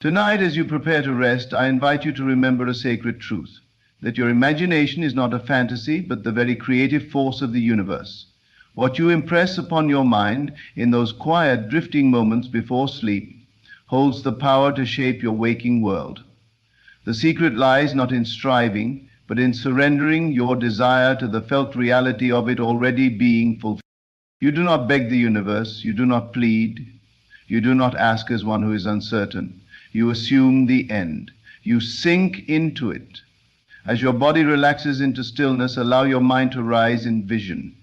Tonight, as you prepare to rest, I invite you to remember a sacred truth, that your imagination is not a fantasy, but the very creative force of the universe. What you impress upon your mind in those quiet, drifting moments before sleep holds the power to shape your waking world. The secret lies not in striving, but in surrendering your desire to the felt reality of it already being fulfilled. You do not beg the universe, you do not plead, you do not ask as one who is uncertain. You assume the end. You sink into it. As your body relaxes into stillness, allow your mind to rise in vision.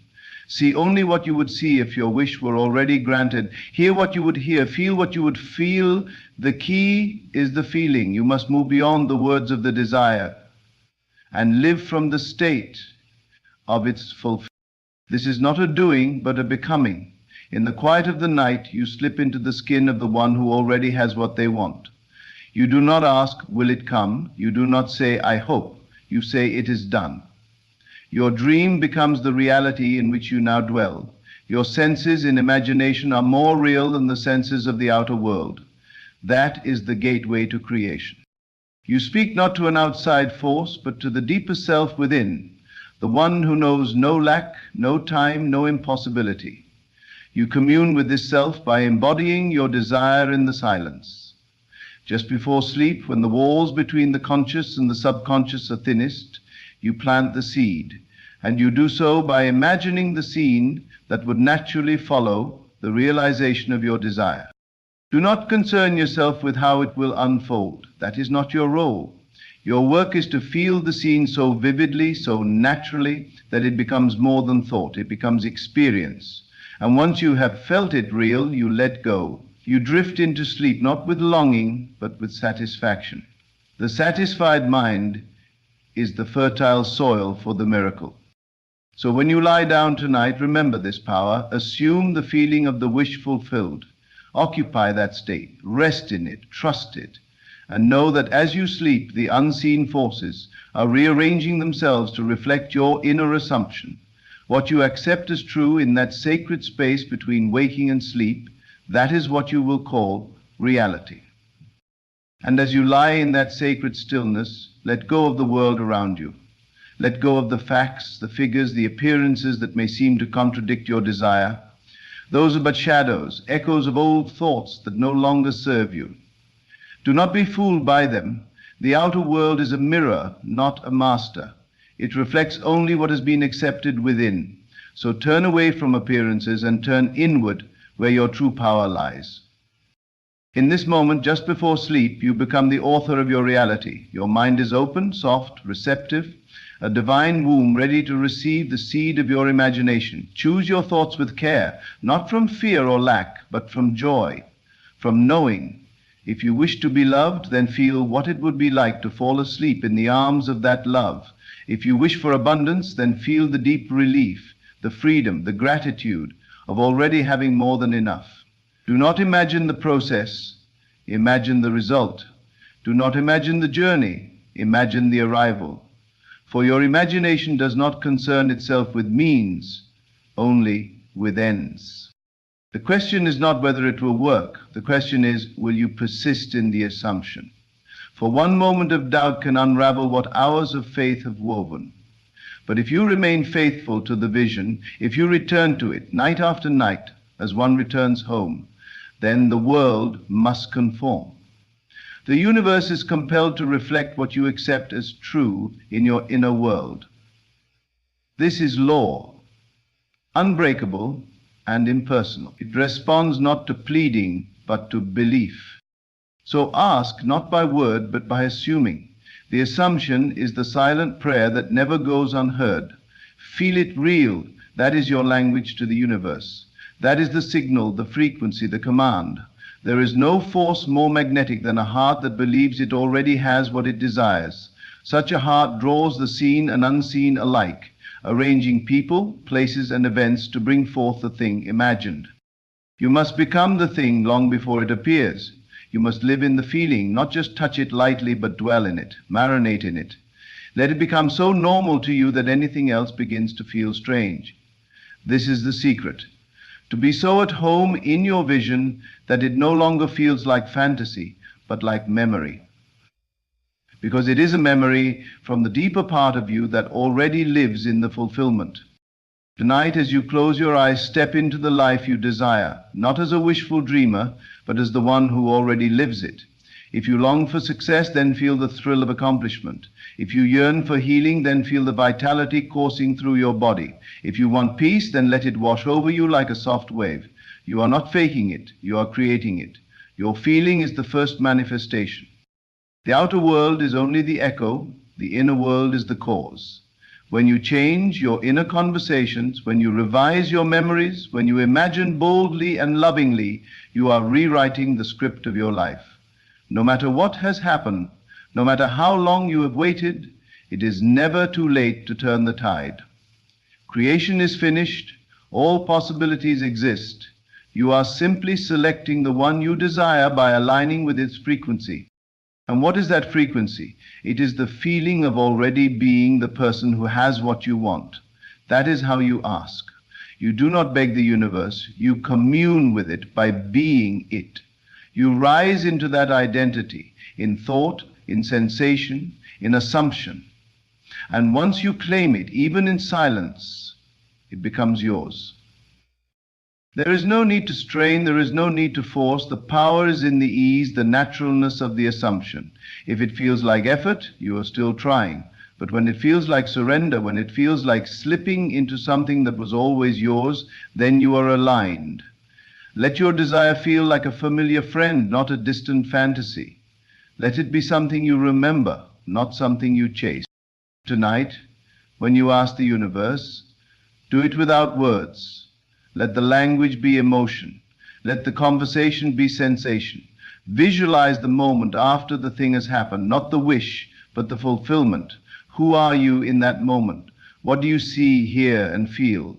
See only what you would see if your wish were already granted. Hear what you would hear. Feel what you would feel. The key is the feeling. You must move beyond the words of the desire and live from the state of its fulfillment. This is not a doing, but a becoming. In the quiet of the night, you slip into the skin of the one who already has what they want. You do not ask, will it come? You do not say, I hope. You say, it is done. Your dream becomes the reality in which you now dwell. Your senses in imagination are more real than the senses of the outer world. That is the gateway to creation. You speak not to an outside force, but to the deeper self within, the one who knows no lack, no time, no impossibility. You commune with this self by embodying your desire in the silence. Just before sleep, when the walls between the conscious and the subconscious are thinnest, you plant the seed, and you do so by imagining the scene that would naturally follow the realization of your desire. Do not concern yourself with how it will unfold. That is not your role. Your work is to feel the scene so vividly, so naturally, that it becomes more than thought. It becomes experience. And once you have felt it real, you let go. You drift into sleep, not with longing, but with satisfaction. The satisfied mind is the fertile soil for the miracle. So when you lie down tonight, remember this power. Assume the feeling of the wish fulfilled. Occupy that state. Rest in it. Trust it. And know that as you sleep, the unseen forces are rearranging themselves to reflect your inner assumption. What you accept as true in that sacred space between waking and sleep, that is what you will call reality. And as you lie in that sacred stillness, let go of the world around you. Let go of the facts, the figures, the appearances that may seem to contradict your desire. Those are but shadows, echoes of old thoughts that no longer serve you. Do not be fooled by them. The outer world is a mirror, not a master. It reflects only what has been accepted within. So turn away from appearances and turn inward, where your true power lies. In this moment, just before sleep, you become the author of your reality. Your mind is open, soft, receptive, a divine womb ready to receive the seed of your imagination. Choose your thoughts with care, not from fear or lack, but from joy, from knowing. If you wish to be loved, then feel what it would be like to fall asleep in the arms of that love. If you wish for abundance, then feel the deep relief, the freedom, the gratitude of already having more than enough. Do not imagine the process, imagine the result. Do not imagine the journey, imagine the arrival. For your imagination does not concern itself with means, only with ends. The question is not whether it will work. The question is, will you persist in the assumption? For one moment of doubt can unravel what hours of faith have woven. But if you remain faithful to the vision, if you return to it night after night as one returns home, then the world must conform. The universe is compelled to reflect what you accept as true in your inner world. This is law, unbreakable and impersonal. It responds not to pleading, but to belief. So ask not by word, but by assuming. The assumption is the silent prayer that never goes unheard. Feel it real. That is your language to the universe. That is the signal, the frequency, the command. There is no force more magnetic than a heart that believes it already has what it desires. Such a heart draws the seen and unseen alike, arranging people, places, and events to bring forth the thing imagined. You must become the thing long before it appears. You must live in the feeling, not just touch it lightly, but dwell in it, marinate in it. Let it become so normal to you that anything else begins to feel strange. This is the secret. To be so at home in your vision that it no longer feels like fantasy, but like memory. Because it is a memory from the deeper part of you that already lives in the fulfillment. Tonight, as you close your eyes, step into the life you desire, not as a wishful dreamer, but as the one who already lives it. If you long for success, then feel the thrill of accomplishment. If you yearn for healing, then feel the vitality coursing through your body. If you want peace, then let it wash over you like a soft wave. You are not faking it, you are creating it. Your feeling is the first manifestation. The outer world is only the echo, the inner world is the cause. When you change your inner conversations, when you revise your memories, when you imagine boldly and lovingly, you are rewriting the script of your life. No matter what has happened, no matter how long you have waited, it is never too late to turn the tide. Creation is finished, all possibilities exist. You are simply selecting the one you desire by aligning with its frequency. And what is that frequency? It is the feeling of already being the person who has what you want. That is how you ask. You do not beg the universe, you commune with it by being it. You rise into that identity in thought, in sensation, in assumption. And once you claim it, even in silence, it becomes yours. There is no need to strain, there is no need to force. The power is in the ease, the naturalness of the assumption. If it feels like effort, you are still trying. But when it feels like surrender, when it feels like slipping into something that was always yours, then you are aligned. Let your desire feel like a familiar friend, not a distant fantasy. Let it be something you remember, not something you chase. Tonight, when you ask the universe, do it without words. Let the language be emotion. Let the conversation be sensation. Visualize the moment after the thing has happened, not the wish, but the fulfillment. Who are you in that moment? What do you see, hear, and feel?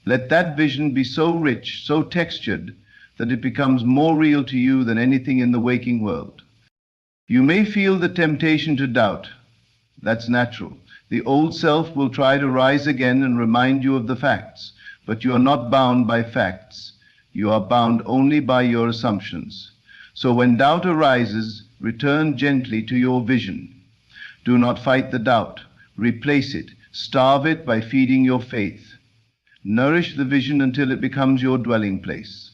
Let that vision be so rich, so textured, that it becomes more real to you than anything in the waking world. You may feel the temptation to doubt. That's natural. The old self will try to rise again and remind you of the facts. But you are not bound by facts. You are bound only by your assumptions. So when doubt arises, return gently to your vision. Do not fight the doubt. Replace it. Starve it by feeding your faith. Nourish the vision until it becomes your dwelling place.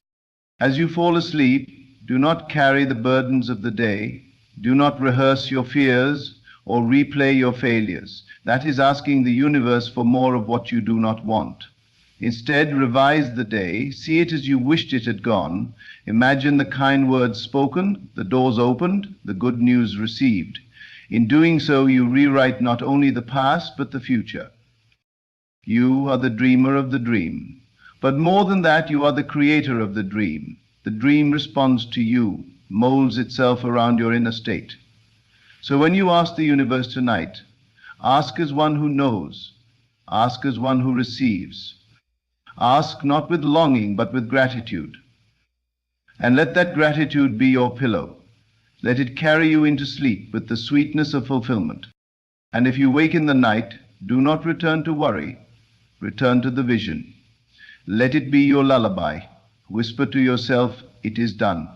As you fall asleep, do not carry the burdens of the day. Do not rehearse your fears or replay your failures. That is asking the universe for more of what you do not want. Instead, revise the day, see it as you wished it had gone. Imagine the kind words spoken, the doors opened, the good news received. In doing so, you rewrite not only the past, but the future. You are the dreamer of the dream. But more than that, you are the creator of the dream. The dream responds to you, molds itself around your inner state. So when you ask the universe tonight, ask as one who knows, ask as one who receives. Ask not with longing, but with gratitude. And let that gratitude be your pillow. Let it carry you into sleep with the sweetness of fulfillment. And if you wake in the night, do not return to worry. Return to the vision. Let it be your lullaby. Whisper to yourself, it is done.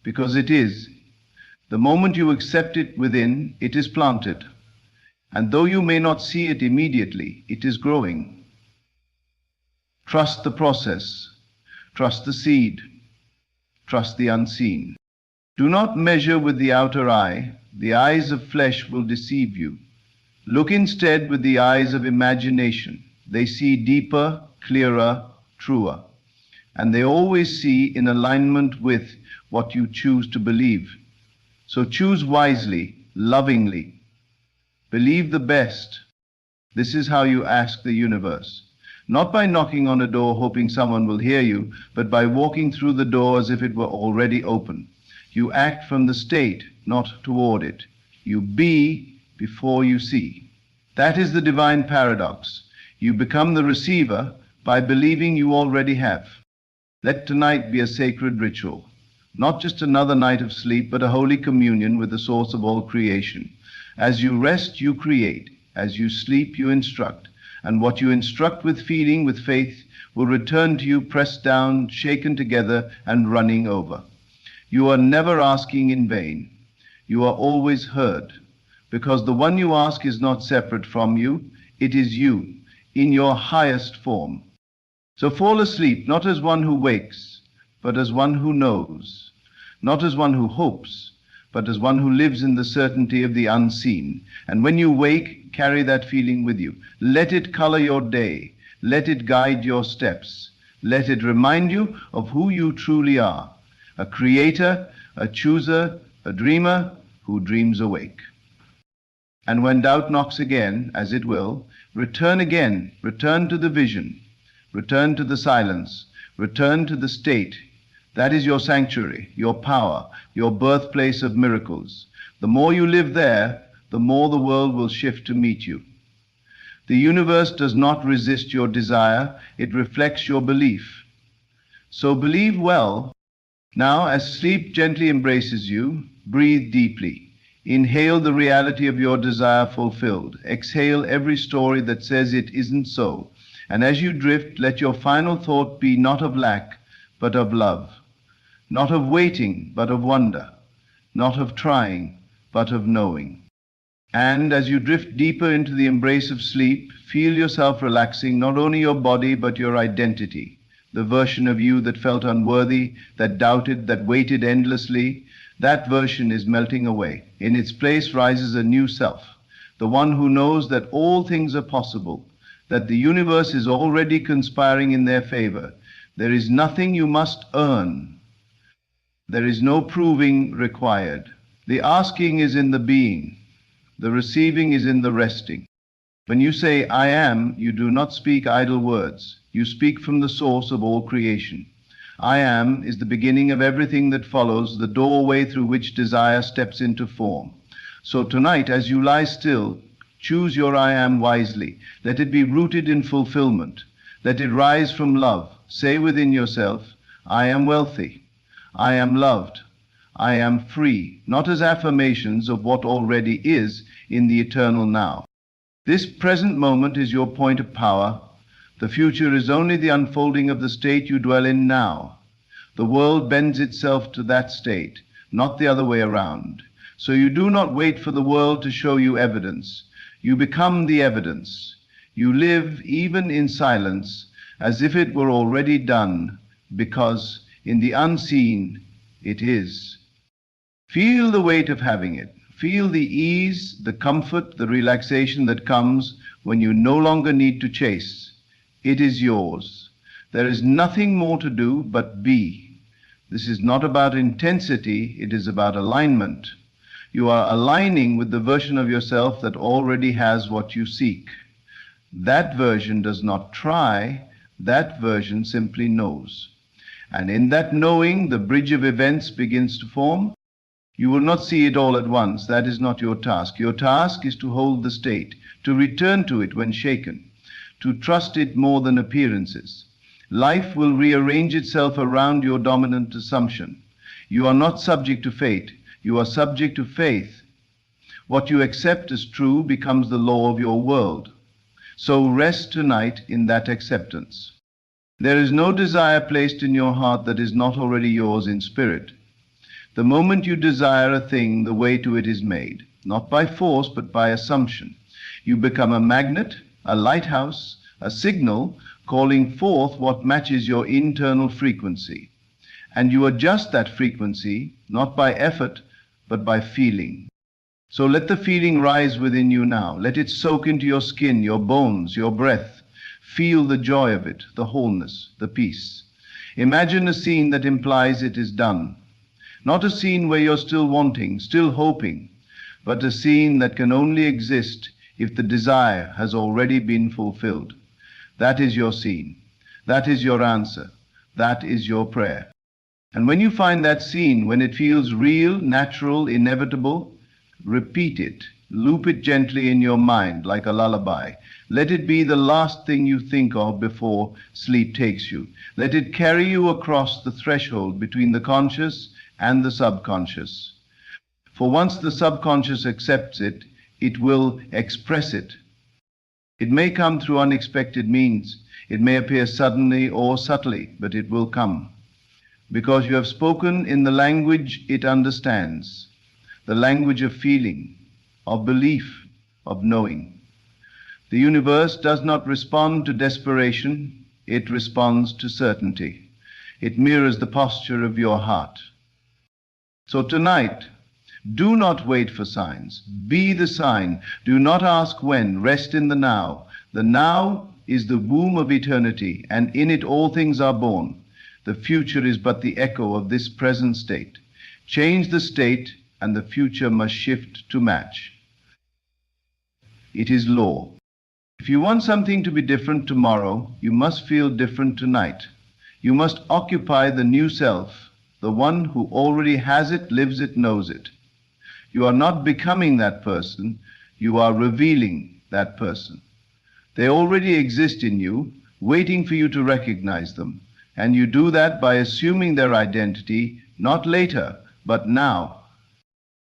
Because it is. The moment you accept it within, it is planted. And though you may not see it immediately, it is growing. Trust the process. Trust the seed. Trust the unseen. Do not measure with the outer eye. The eyes of flesh will deceive you. Look instead with the eyes of imagination. They see deeper, clearer, truer. And they always see in alignment with what you choose to believe. So choose wisely, lovingly. Believe the best. This is how you ask the universe. Not by knocking on a door hoping someone will hear you, but by walking through the door as if it were already open. You act from the state, not toward it. You be before you see. That is the divine paradox. You become the receiver by believing you already have. Let tonight be a sacred ritual, not just another night of sleep, but a holy communion with the source of all creation. As you rest, you create. As you sleep, you instruct. And what you instruct with feeling, with faith, will return to you pressed down, shaken together, and running over. You are never asking in vain. You are always heard, because the one you ask is not separate from you, it is you, in your highest form. So fall asleep, not as one who wakes, but as one who knows, not as one who hopes, but as one who lives in the certainty of the unseen. And when you wake, carry that feeling with you. Let it color your day. Let it guide your steps. Let it remind you of who you truly are, a creator, a chooser, a dreamer who dreams awake. And when doubt knocks again, as it will, return again, return to the vision, return to the silence, return to the state. That is your sanctuary, your power, your birthplace of miracles. The more you live there, the more the world will shift to meet you. The universe does not resist your desire, it reflects your belief. So believe well. Now, as sleep gently embraces you, breathe deeply. Inhale the reality of your desire fulfilled. Exhale every story that says it isn't so. And as you drift, let your final thought be not of lack, but of love. Not of waiting, but of wonder. Not of trying, but of knowing. And as you drift deeper into the embrace of sleep, feel yourself relaxing not only your body, but your identity. The version of you that felt unworthy, that doubted, that waited endlessly, that version is melting away. In its place rises a new self, the one who knows that all things are possible, that the universe is already conspiring in their favor. There is nothing you must earn. There is no proving required. The asking is in the being. The receiving is in the resting. When you say, I am, you do not speak idle words. You speak from the source of all creation. I am is the beginning of everything that follows, the doorway through which desire steps into form. So tonight, as you lie still, choose your I am wisely. Let it be rooted in fulfillment. Let it rise from love. Say within yourself, I am wealthy. I am loved. I am free, not as affirmations of what already is in the eternal now. This present moment is your point of power. The future is only the unfolding of the state you dwell in now. The world bends itself to that state, not the other way around. So you do not wait for the world to show you evidence. You become the evidence. You live even in silence as if it were already done, because in the unseen it is. Feel the weight of having it. Feel the ease, the comfort, the relaxation that comes when you no longer need to chase. It is yours. There is nothing more to do but be. This is not about intensity, it is about alignment. You are aligning with the version of yourself that already has what you seek. That version does not try, that version simply knows. And in that knowing, the bridge of events begins to form. You will not see it all at once. That is not your task. Your task is to hold the state, to return to it when shaken, to trust it more than appearances. Life will rearrange itself around your dominant assumption. You are not subject to fate. You are subject to faith. What you accept as true becomes the law of your world. So rest tonight in that acceptance. There is no desire placed in your heart that is not already yours in spirit. The moment you desire a thing, the way to it is made, not by force, but by assumption. You become a magnet, a lighthouse, a signal calling forth what matches your internal frequency. And you adjust that frequency, not by effort, but by feeling. So let the feeling rise within you now. Let it soak into your skin, your bones, your breath. Feel the joy of it, the wholeness, the peace. Imagine a scene that implies it is done. Not a scene where you're still wanting, still hoping, but a scene that can only exist if the desire has already been fulfilled. That is your scene. That is your answer. That is your prayer. And when you find that scene, when it feels real, natural, inevitable, repeat it. Loop it gently in your mind like a lullaby. Let it be the last thing you think of before sleep takes you. Let it carry you across the threshold between the conscious and the subconscious. For once the subconscious accepts it, it will express it. It may come through unexpected means. It may appear suddenly or subtly, but it will come. because you have spoken in the language it understands, the language of feeling, of belief, of knowing. The universe does not respond to desperation, it responds to certainty. It mirrors the posture of your heart. So tonight, do not wait for signs. Be the sign. Do not ask when. Rest in the now. The now is the womb of eternity, and in it all things are born. The future is but the echo of this present state. Change the state, and the future must shift to match. It is law. If you want something to be different tomorrow, you must feel different tonight. You must occupy the new self, the one who already has it, lives it, knows it. You are not becoming that person, you are revealing that person. They already exist in you, waiting for you to recognize them, and you do that by assuming their identity, not later, but now.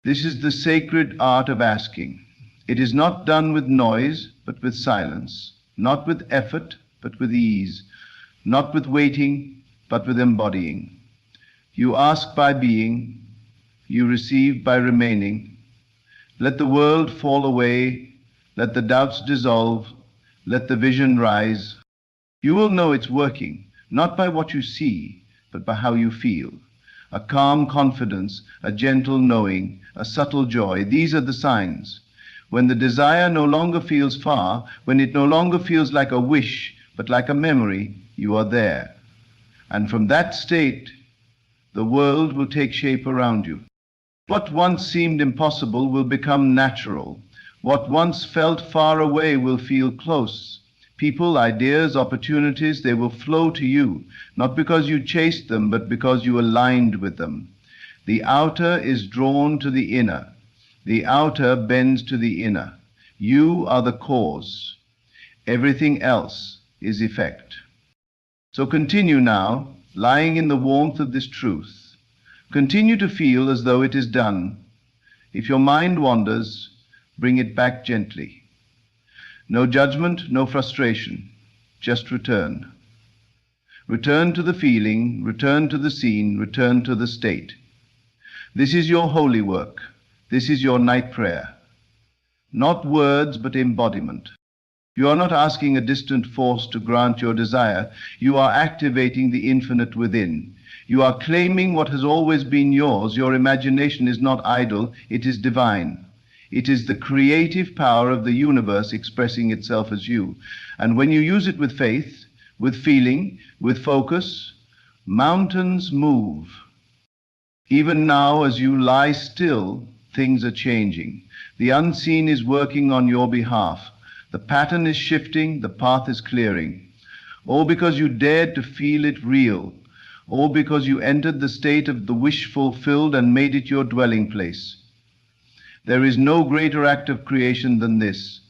This is the sacred art of asking. It is not done with noise, but with silence, not with effort, but with ease, not with waiting, but with embodying. You ask by being, you receive by remaining. Let the world fall away, let the doubts dissolve, let the vision rise. You will know it's working, not by what you see, but by how you feel. A calm confidence, a gentle knowing, a subtle joy, these are the signs. When the desire no longer feels far, when it no longer feels like a wish, but like a memory, you are there. And from that state, the world will take shape around you. What once seemed impossible will become natural. What once felt far away will feel close. People, ideas, opportunities, they will flow to you, not because you chased them, but because you aligned with them. The outer is drawn to the inner. The outer bends to the inner. You are the cause. Everything else is effect. So continue now, lying in the warmth of this truth. Continue to feel as though it is done. If your mind wanders, bring it back gently. No judgment, no frustration, just return. Return to the feeling, return to the scene, return to the state. This is your holy work. This is your night prayer. Not words, but embodiment. You are not asking a distant force to grant your desire. You are activating the infinite within. You are claiming what has always been yours. Your imagination is not idle, it is divine. It is the creative power of the universe expressing itself as you. And when you use it with faith, with feeling, with focus, mountains move. Even now, as you lie still, things are changing. The unseen is working on your behalf. The pattern is shifting, the path is clearing. All because you dared to feel it real. All because you entered the state of the wish fulfilled and made it your dwelling place. There is no greater act of creation than this.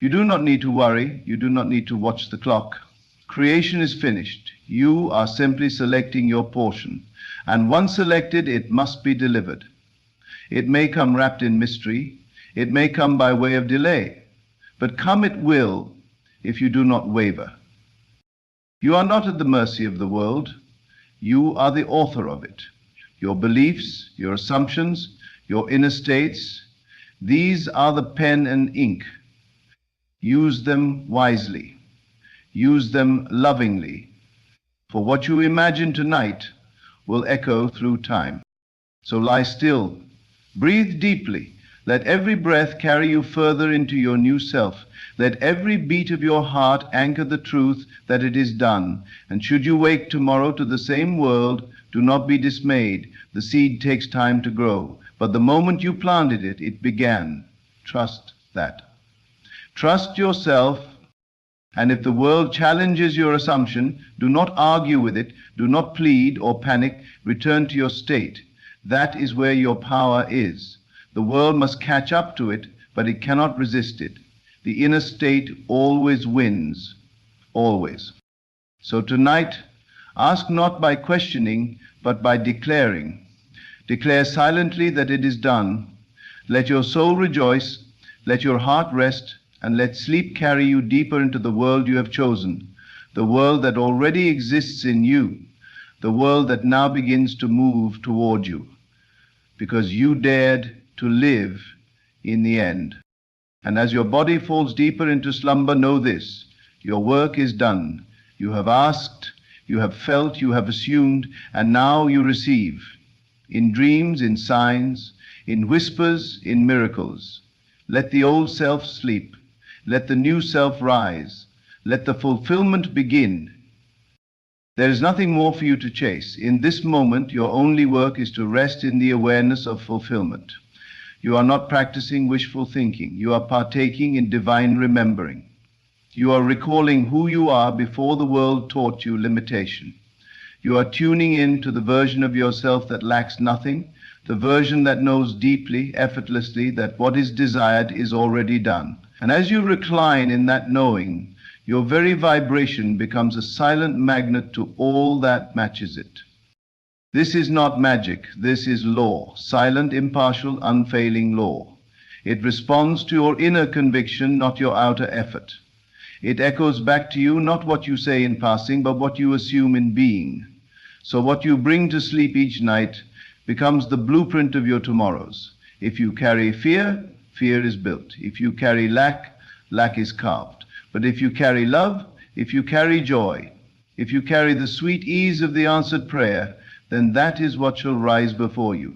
You do not need to worry. You do not need to watch the clock. Creation is finished. You are simply selecting your portion. And once selected, it must be delivered. It may come wrapped in mystery. It may come by way of delay. But come it will if you do not waver. You are not at the mercy of the world. You are the author of it. Your beliefs, your assumptions, your inner states, these are the pen and ink. Use them wisely. Use them lovingly. For what you imagine tonight will echo through time. So lie still. Breathe deeply. Let every breath carry you further into your new self. Let every beat of your heart anchor the truth that it is done. And should you wake tomorrow to the same world, do not be dismayed. The seed takes time to grow. But the moment you planted it, it began. Trust that. Trust yourself. And if the world challenges your assumption, do not argue with it. Do not plead or panic. Return to your state. That is where your power is. The world must catch up to it, but it cannot resist it. The inner state always wins, always. So tonight, ask not by questioning, but by declaring. Declare silently that it is done. Let your soul rejoice, let your heart rest, and let sleep carry you deeper into the world you have chosen, the world that already exists in you, the world that now begins to move toward you, because you dared to live in the end. And as your body falls deeper into slumber, know this: your work is done. You have asked, you have felt, you have assumed, and now you receive. In dreams, in signs, in whispers, in miracles. Let the old self sleep. Let the new self rise. Let the fulfillment begin. There is nothing more for you to chase. In this moment, your only work is to rest in the awareness of fulfillment. You are not practicing wishful thinking. You are partaking in divine remembering. You are recalling who you are before the world taught you limitation. You are tuning in to the version of yourself that lacks nothing, the version that knows deeply, effortlessly, that what is desired is already done. And as you recline in that knowing, your very vibration becomes a silent magnet to all that matches it. This is not magic, this is law, silent, impartial, unfailing law. It responds to your inner conviction, not your outer effort. It echoes back to you not what you say in passing, but what you assume in being. So what you bring to sleep each night becomes the blueprint of your tomorrows. If you carry fear, fear is built. If you carry lack, lack is carved. But if you carry love, if you carry joy, if you carry the sweet ease of the answered prayer, then that is what shall rise before you.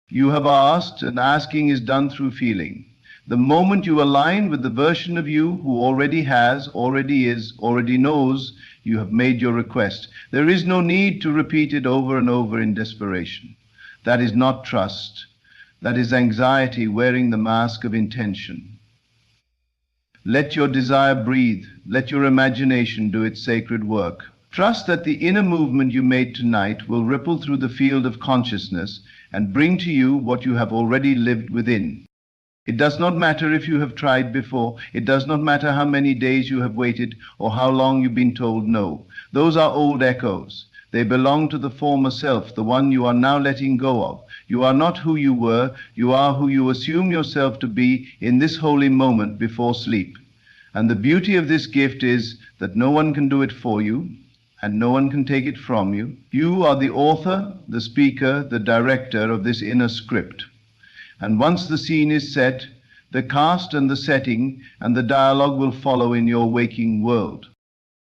You have asked, and asking is done through feeling. The moment you align with the version of you who already has, already is, already knows, you have made your request. There is no need to repeat it over and over in desperation. That is not trust. That is anxiety wearing the mask of intention. Let your desire breathe. Let your imagination do its sacred work. Trust that the inner movement you made tonight will ripple through the field of consciousness and bring to you what you have already lived within. It does not matter if you have tried before. It does not matter how many days you have waited or how long you've been told no. Those are old echoes. They belong to the former self, the one you are now letting go of. You are not who you were. You are who you assume yourself to be in this holy moment before sleep. And the beauty of this gift is that no one can do it for you, and no one can take it from you. You are the author, the speaker, the director of this inner script. And once the scene is set, the cast and the setting and the dialogue will follow in your waking world.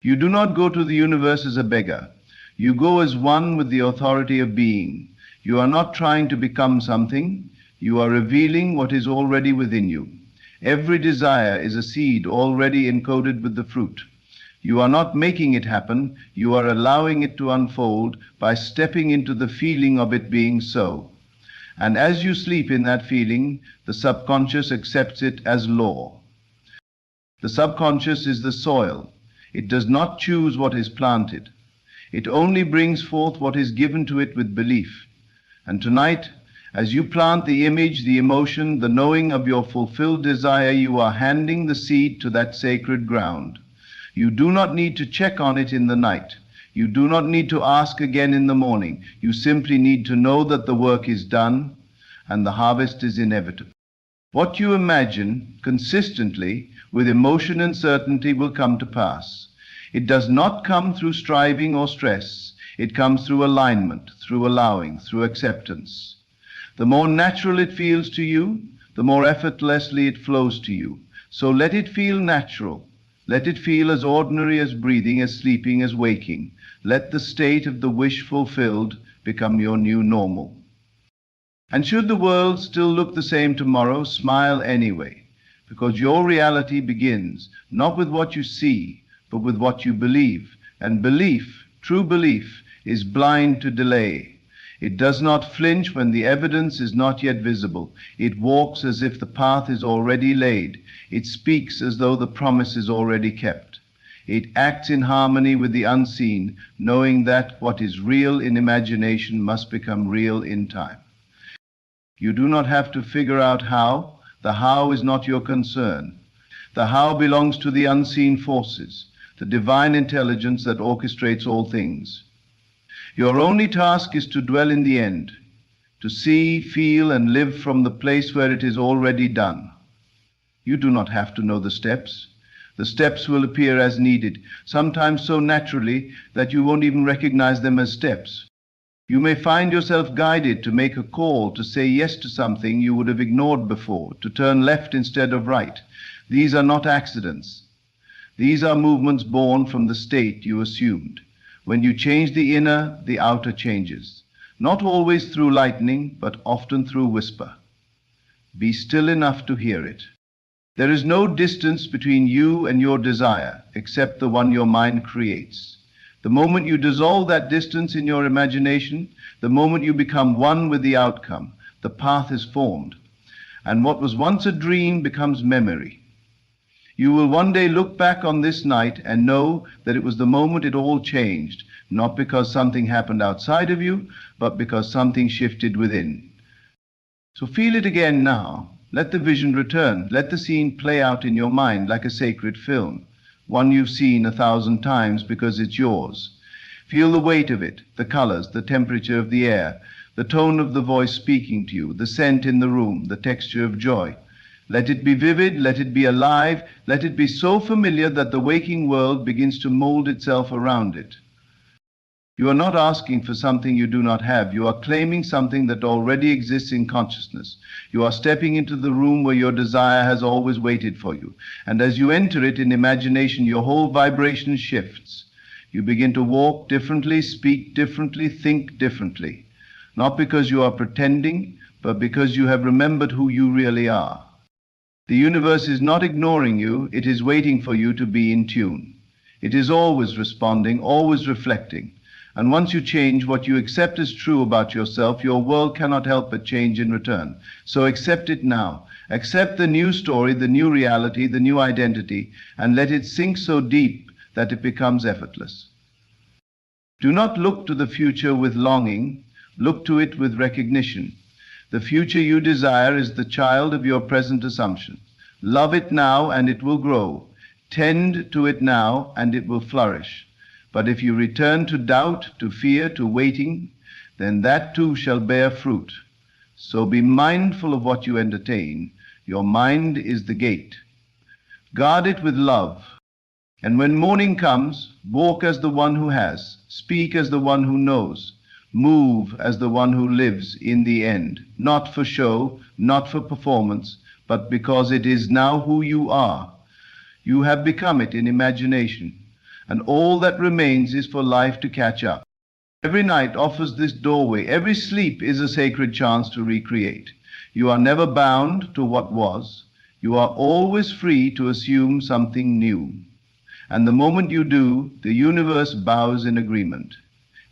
You do not go to the universe as a beggar. You go as one with the authority of being. You are not trying to become something. You are revealing what is already within you. Every desire is a seed already encoded with the fruit. You are not making it happen. You are allowing it to unfold by stepping into the feeling of it being so. And as you sleep in that feeling, the subconscious accepts it as law. The subconscious is the soil. It does not choose what is planted. It only brings forth what is given to it with belief. And tonight, as you plant the image, the emotion, the knowing of your fulfilled desire, you are handing the seed to that sacred ground. You do not need to check on it in the night. You do not need to ask again in the morning. You simply need to know that the work is done and the harvest is inevitable. What you imagine consistently with emotion and certainty will come to pass. It does not come through striving or stress. It comes through alignment, through allowing, through acceptance. The more natural it feels to you, the more effortlessly it flows to you. So let it feel natural. Let it feel as ordinary as breathing, as sleeping, as waking. Let the state of the wish fulfilled become your new normal. And should the world still look the same tomorrow, smile anyway, because your reality begins not with what you see, but with what you believe. And belief, true belief, is blind to delay. It does not flinch when the evidence is not yet visible. It walks as if the path is already laid. It speaks as though the promise is already kept. It acts in harmony with the unseen, knowing that what is real in imagination must become real in time. You do not have to figure out how. The how is not your concern. The how belongs to the unseen forces, the divine intelligence that orchestrates all things. Your only task is to dwell in the end, to see, feel, and live from the place where it is already done. You do not have to know the steps. The steps will appear as needed, sometimes so naturally that you won't even recognize them as steps. You may find yourself guided to make a call, to say yes to something you would have ignored before, to turn left instead of right. These are not accidents. These are movements born from the state you assumed. When you change the inner, the outer changes. Not always through lightning, but often through whisper. Be still enough to hear it. There is no distance between you and your desire, except the one your mind creates. The moment you dissolve that distance in your imagination, the moment you become one with the outcome, the path is formed. And what was once a dream becomes memory. You will one day look back on this night and know that it was the moment it all changed, not because something happened outside of you, but because something shifted within. So feel it again now. Let the vision return. Let the scene play out in your mind like a sacred film, one you've seen 1,000 times because it's yours. Feel the weight of it, the colors, the temperature of the air, the tone of the voice speaking to you, the scent in the room, the texture of joy. Let it be vivid, let it be alive, let it be so familiar that the waking world begins to mold itself around it. You are not asking for something you do not have. You are claiming something that already exists in consciousness. You are stepping into the room where your desire has always waited for you. And as you enter it in imagination, your whole vibration shifts. You begin to walk differently, speak differently, think differently. Not because you are pretending, but because you have remembered who you really are. The universe is not ignoring you. It is waiting for you to be in tune. It is always responding, always reflecting. And once you change what you accept as true about yourself, your world cannot help but change in return. So accept it now. Accept the new story, the new reality, the new identity, and let it sink so deep that it becomes effortless. Do not look to the future with longing. Look to it with recognition. The future you desire is the child of your present assumption. Love it now and it will grow. Tend to it now and it will flourish. But if you return to doubt, to fear, to waiting, then that too shall bear fruit. So be mindful of what you entertain. Your mind is the gate. Guard it with love. And when morning comes, walk as the one who has, speak as the one who knows, move as the one who lives in the end, not for show, not for performance, but because it is now who you are. You have become it in imagination. And all that remains is for life to catch up. Every night offers this doorway. Every sleep is a sacred chance to recreate. You are never bound to what was. You are always free to assume something new. And the moment you do, the universe bows in agreement.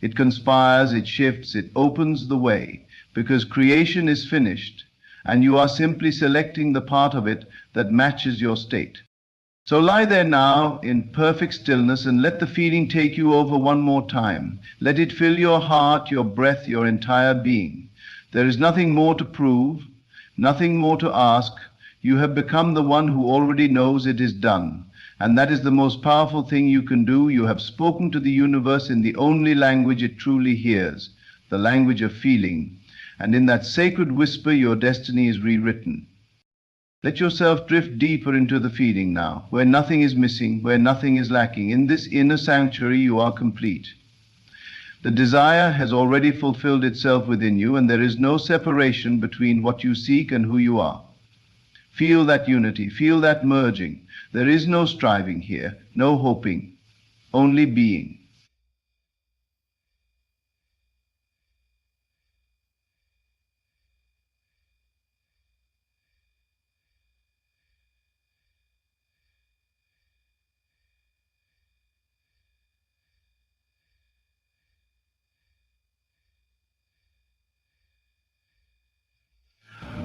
It conspires, it shifts, it opens the way, because creation is finished, and you are simply selecting the part of it that matches your state. So lie there now in perfect stillness and let the feeling take you over one more time. Let it fill your heart, your breath, your entire being. There is nothing more to prove, nothing more to ask. You have become the one who already knows it is done. And that is the most powerful thing you can do. You have spoken to the universe in the only language it truly hears, the language of feeling. And in that sacred whisper, your destiny is rewritten. Let yourself drift deeper into the feeling now, where nothing is missing, where nothing is lacking. In this inner sanctuary, you are complete. The desire has already fulfilled itself within you, and there is no separation between what you seek and who you are. Feel that unity, feel that merging. There is no striving here, no hoping, only being.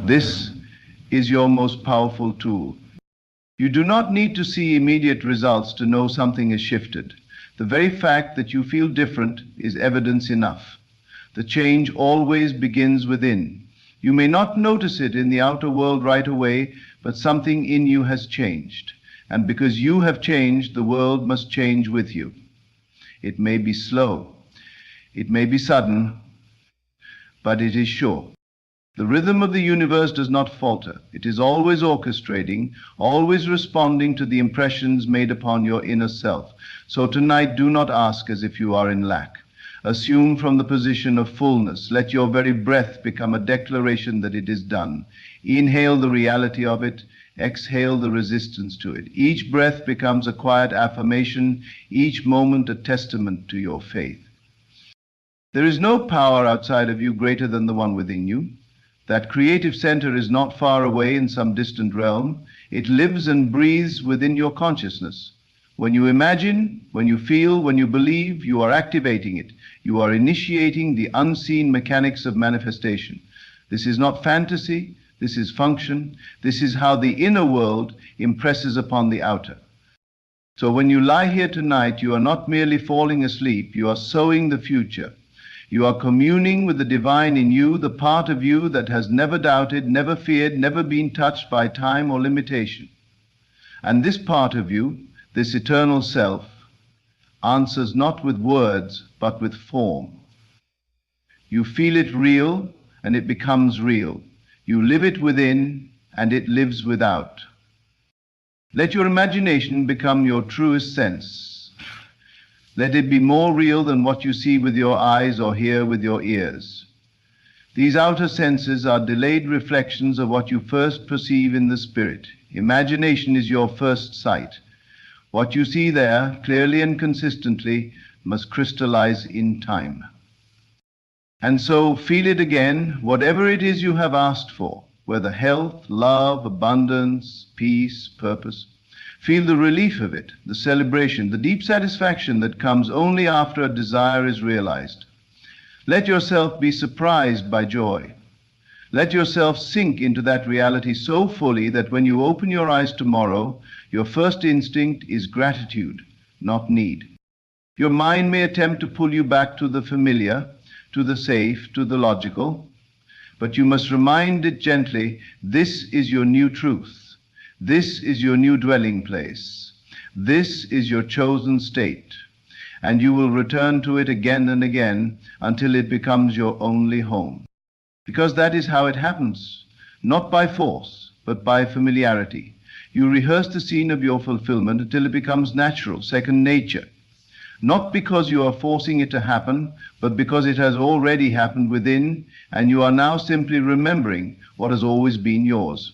This is your most powerful tool. You do not need to see immediate results to know something has shifted. The very fact that you feel different is evidence enough. The change always begins within. You may not notice it in the outer world right away, but something in you has changed. And because you have changed, the world must change with you. It may be slow, it may be sudden, but it is sure. The rhythm of the universe does not falter. It is always orchestrating, always responding to the impressions made upon your inner self. So tonight, do not ask as if you are in lack. Assume from the position of fullness. Let your very breath become a declaration that it is done. Inhale the reality of it. Exhale the resistance to it. Each breath becomes a quiet affirmation, each moment a testament to your faith. There is no power outside of you greater than the one within you. That creative center is not far away in some distant realm. It lives and breathes within your consciousness. When you imagine, when you feel, when you believe, you are activating it. You are initiating the unseen mechanics of manifestation. This is not fantasy. This is function. This is how the inner world impresses upon the outer. So when you lie here tonight, you are not merely falling asleep. You are sowing the future. You are communing with the divine in you, the part of you that has never doubted, never feared, never been touched by time or limitation. And this part of you, this eternal self, answers not with words, but with form. You feel it real, and it becomes real. You live it within, and it lives without. Let your imagination become your truest sense. Let it be more real than what you see with your eyes or hear with your ears. These outer senses are delayed reflections of what you first perceive in the spirit. Imagination is your first sight. What you see there, clearly and consistently, must crystallize in time. And so feel it again, whatever it is you have asked for, whether health, love, abundance, peace, purpose. Feel the relief of it, the celebration, the deep satisfaction that comes only after a desire is realized. Let yourself be surprised by joy. Let yourself sink into that reality so fully that when you open your eyes tomorrow, your first instinct is gratitude, not need. Your mind may attempt to pull you back to the familiar, to the safe, to the logical, but you must remind it gently, this is your new truth. This is your new dwelling place. This is your chosen state. And you will return to it again and again until it becomes your only home. Because that is how it happens, not by force, but by familiarity. You rehearse the scene of your fulfillment until it becomes natural, second nature. Not because you are forcing it to happen, but because it has already happened within, and you are now simply remembering what has always been yours.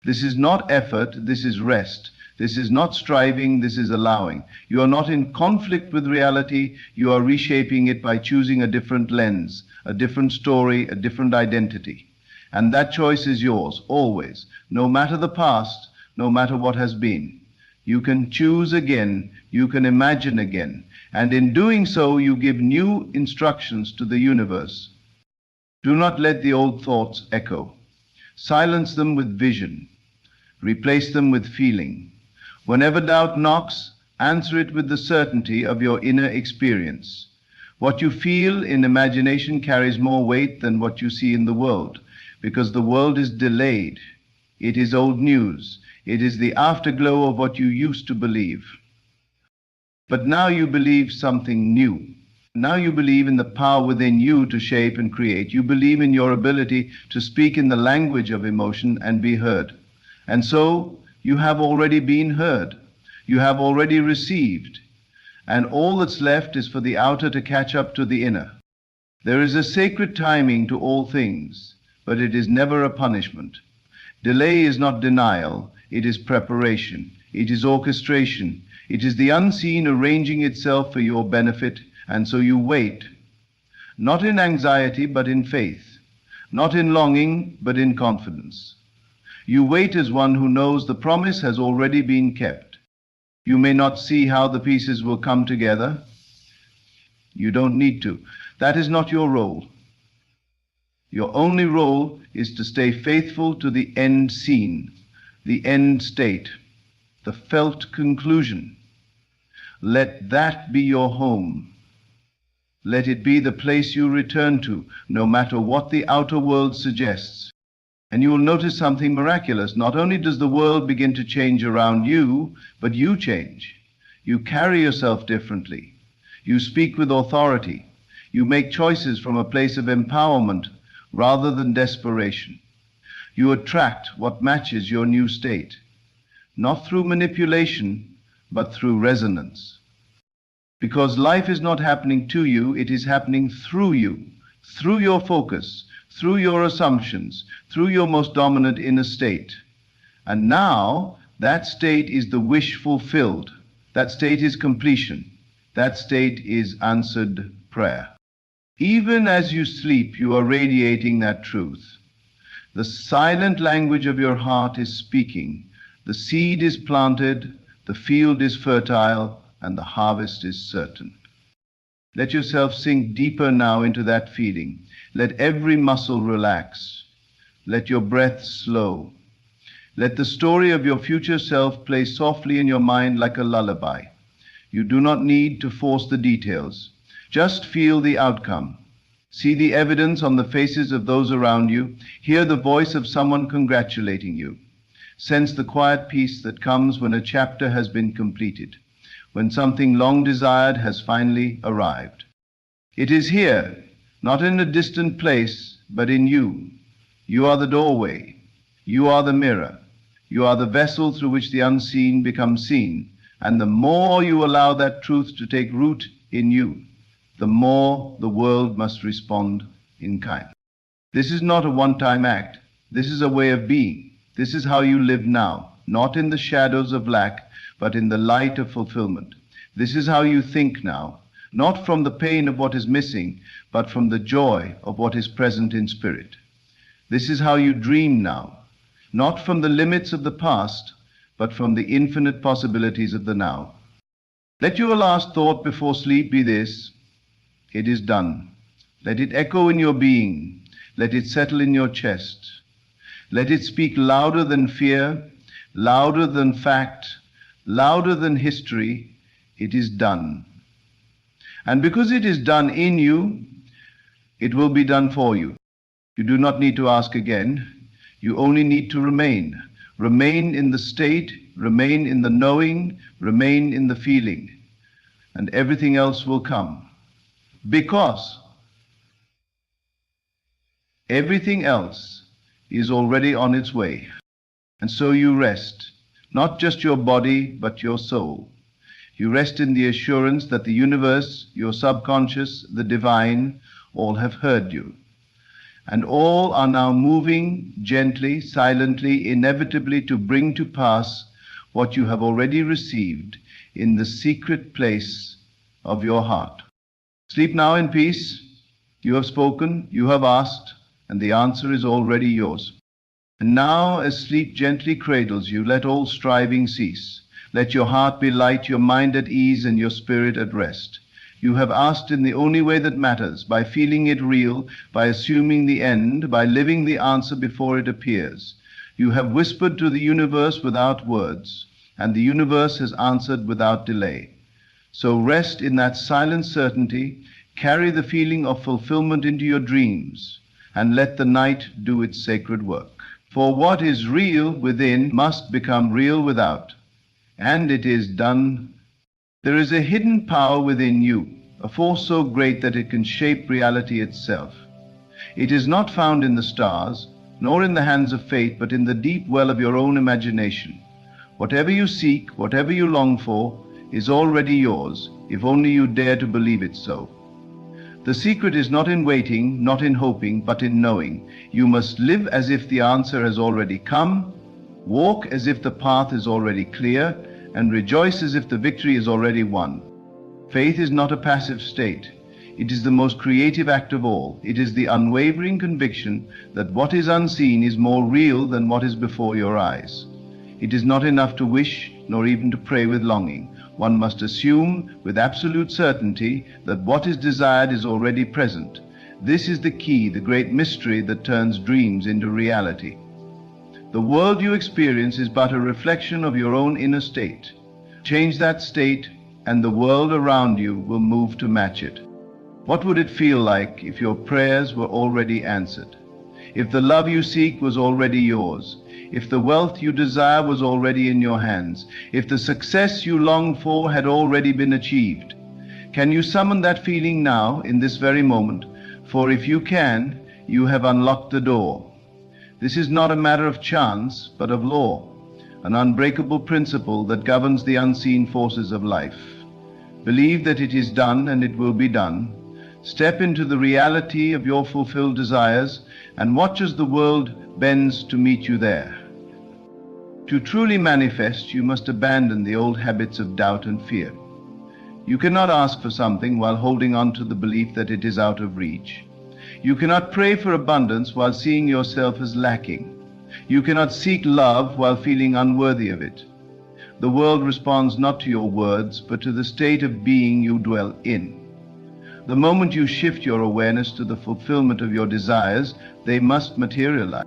This is not effort, this is rest. This is not striving, this is allowing. You are not in conflict with reality, you are reshaping it by choosing a different lens, a different story, a different identity. And that choice is yours, always, no matter the past, no matter what has been. You can choose again, you can imagine again, and in doing so you give new instructions to the universe. Do not let the old thoughts echo. Silence them with vision. Replace them with feeling. Whenever doubt knocks, answer it with the certainty of your inner experience. What you feel in imagination carries more weight than what you see in the world, because the world is delayed. It is old news. It is the afterglow of what you used to believe. But now you believe something new. Now you believe in the power within you to shape and create. You believe in your ability to speak in the language of emotion and be heard. And so you have already been heard. You have already received. And all that's left is for the outer to catch up to the inner. There is a sacred timing to all things, but it is never a punishment. Delay is not denial, it is preparation, it is orchestration, it is the unseen arranging itself for your benefit, and so you wait, not in anxiety but in faith, not in longing but in confidence. You wait as one who knows the promise has already been kept. You may not see how the pieces will come together. You don't need to. That is not your role. Your only role is to stay faithful to the end scene, the end state, the felt conclusion. Let that be your home. Let it be the place you return to, no matter what the outer world suggests. And you will notice something miraculous. Not only does the world begin to change around you, but you change. You carry yourself differently. You speak with authority. You make choices from a place of empowerment, rather than desperation. You attract what matches your new state, not through manipulation, but through resonance. Because life is not happening to you, it is happening through you, through your focus, through your assumptions, through your most dominant inner state. And now, that state is the wish fulfilled. That state is completion. That state is answered prayer. Even as you sleep, you are radiating that truth. The silent language of your heart is speaking. The seed is planted, the field is fertile, and the harvest is certain. Let yourself sink deeper now into that feeling. Let every muscle relax. Let your breath slow. Let the story of your future self play softly in your mind like a lullaby. You do not need to force the details. Just feel the outcome. See the evidence on the faces of those around you. Hear the voice of someone congratulating you. Sense the quiet peace that comes when a chapter has been completed, when something long desired has finally arrived. It is here, not in a distant place, but in you. You are the doorway. You are the mirror. You are the vessel through which the unseen becomes seen. And the more you allow that truth to take root in you, the more the world must respond in kind. This is not a one-time act. This is a way of being. This is how you live now, not in the shadows of lack, but in the light of fulfillment. This is how you think now, not from the pain of what is missing, but from the joy of what is present in spirit. This is how you dream now, not from the limits of the past, but from the infinite possibilities of the now. Let your last thought before sleep be this: it is done. Let it echo in your being. Let it settle in your chest. Let it speak louder than fear, louder than fact, louder than history. It is done. And because it is done in you, it will be done for you. You do not need to ask again. You only need to remain. Remain in the state, remain in the knowing, remain in the feeling, and everything else will come. Because everything else is already on its way. And so you rest, not just your body, but your soul. You rest in the assurance that the universe, your subconscious, the divine, all have heard you. And all are now moving gently, silently, inevitably to bring to pass what you have already received in the secret place of your heart. Sleep now in peace. You have spoken, you have asked, and the answer is already yours. And now, as sleep gently cradles you, let all striving cease. Let your heart be light, your mind at ease, and your spirit at rest. You have asked in the only way that matters, by feeling it real, by assuming the end, by living the answer before it appears. You have whispered to the universe without words, and the universe has answered without delay. So rest in that silent certainty, carry the feeling of fulfillment into your dreams, and let the night do its sacred work. For what is real within must become real without, and it is done. There is a hidden power within you, a force so great that it can shape reality itself. It is not found in the stars, nor in the hands of fate, but in the deep well of your own imagination. Whatever you seek, whatever you long for, is already yours, if only you dare to believe it so. The secret is not in waiting, not in hoping, but in knowing. You must live as if the answer has already come, walk as if the path is already clear, and rejoice as if the victory is already won. Faith is not a passive state. It is the most creative act of all. It is the unwavering conviction that what is unseen is more real than what is before your eyes. It is not enough to wish, nor even to pray with longing. One must assume with absolute certainty that what is desired is already present. This is the key, the great mystery that turns dreams into reality. The world you experience is but a reflection of your own inner state. Change that state, and the world around you will move to match it. What would it feel like if your prayers were already answered? If the love you seek was already yours? If the wealth you desire was already in your hands? If the success you long for had already been achieved? Can you summon that feeling now, in this very moment? For if you can, you have unlocked the door. This is not a matter of chance, but of law, an unbreakable principle that governs the unseen forces of life. Believe that it is done and it will be done. Step into the reality of your fulfilled desires and watch as the world bends to meet you there. To truly manifest, you must abandon the old habits of doubt and fear. You cannot ask for something while holding on to the belief that it is out of reach. You cannot pray for abundance while seeing yourself as lacking. You cannot seek love while feeling unworthy of it. The world responds not to your words, but to the state of being you dwell in. The moment you shift your awareness to the fulfillment of your desires, they must materialize.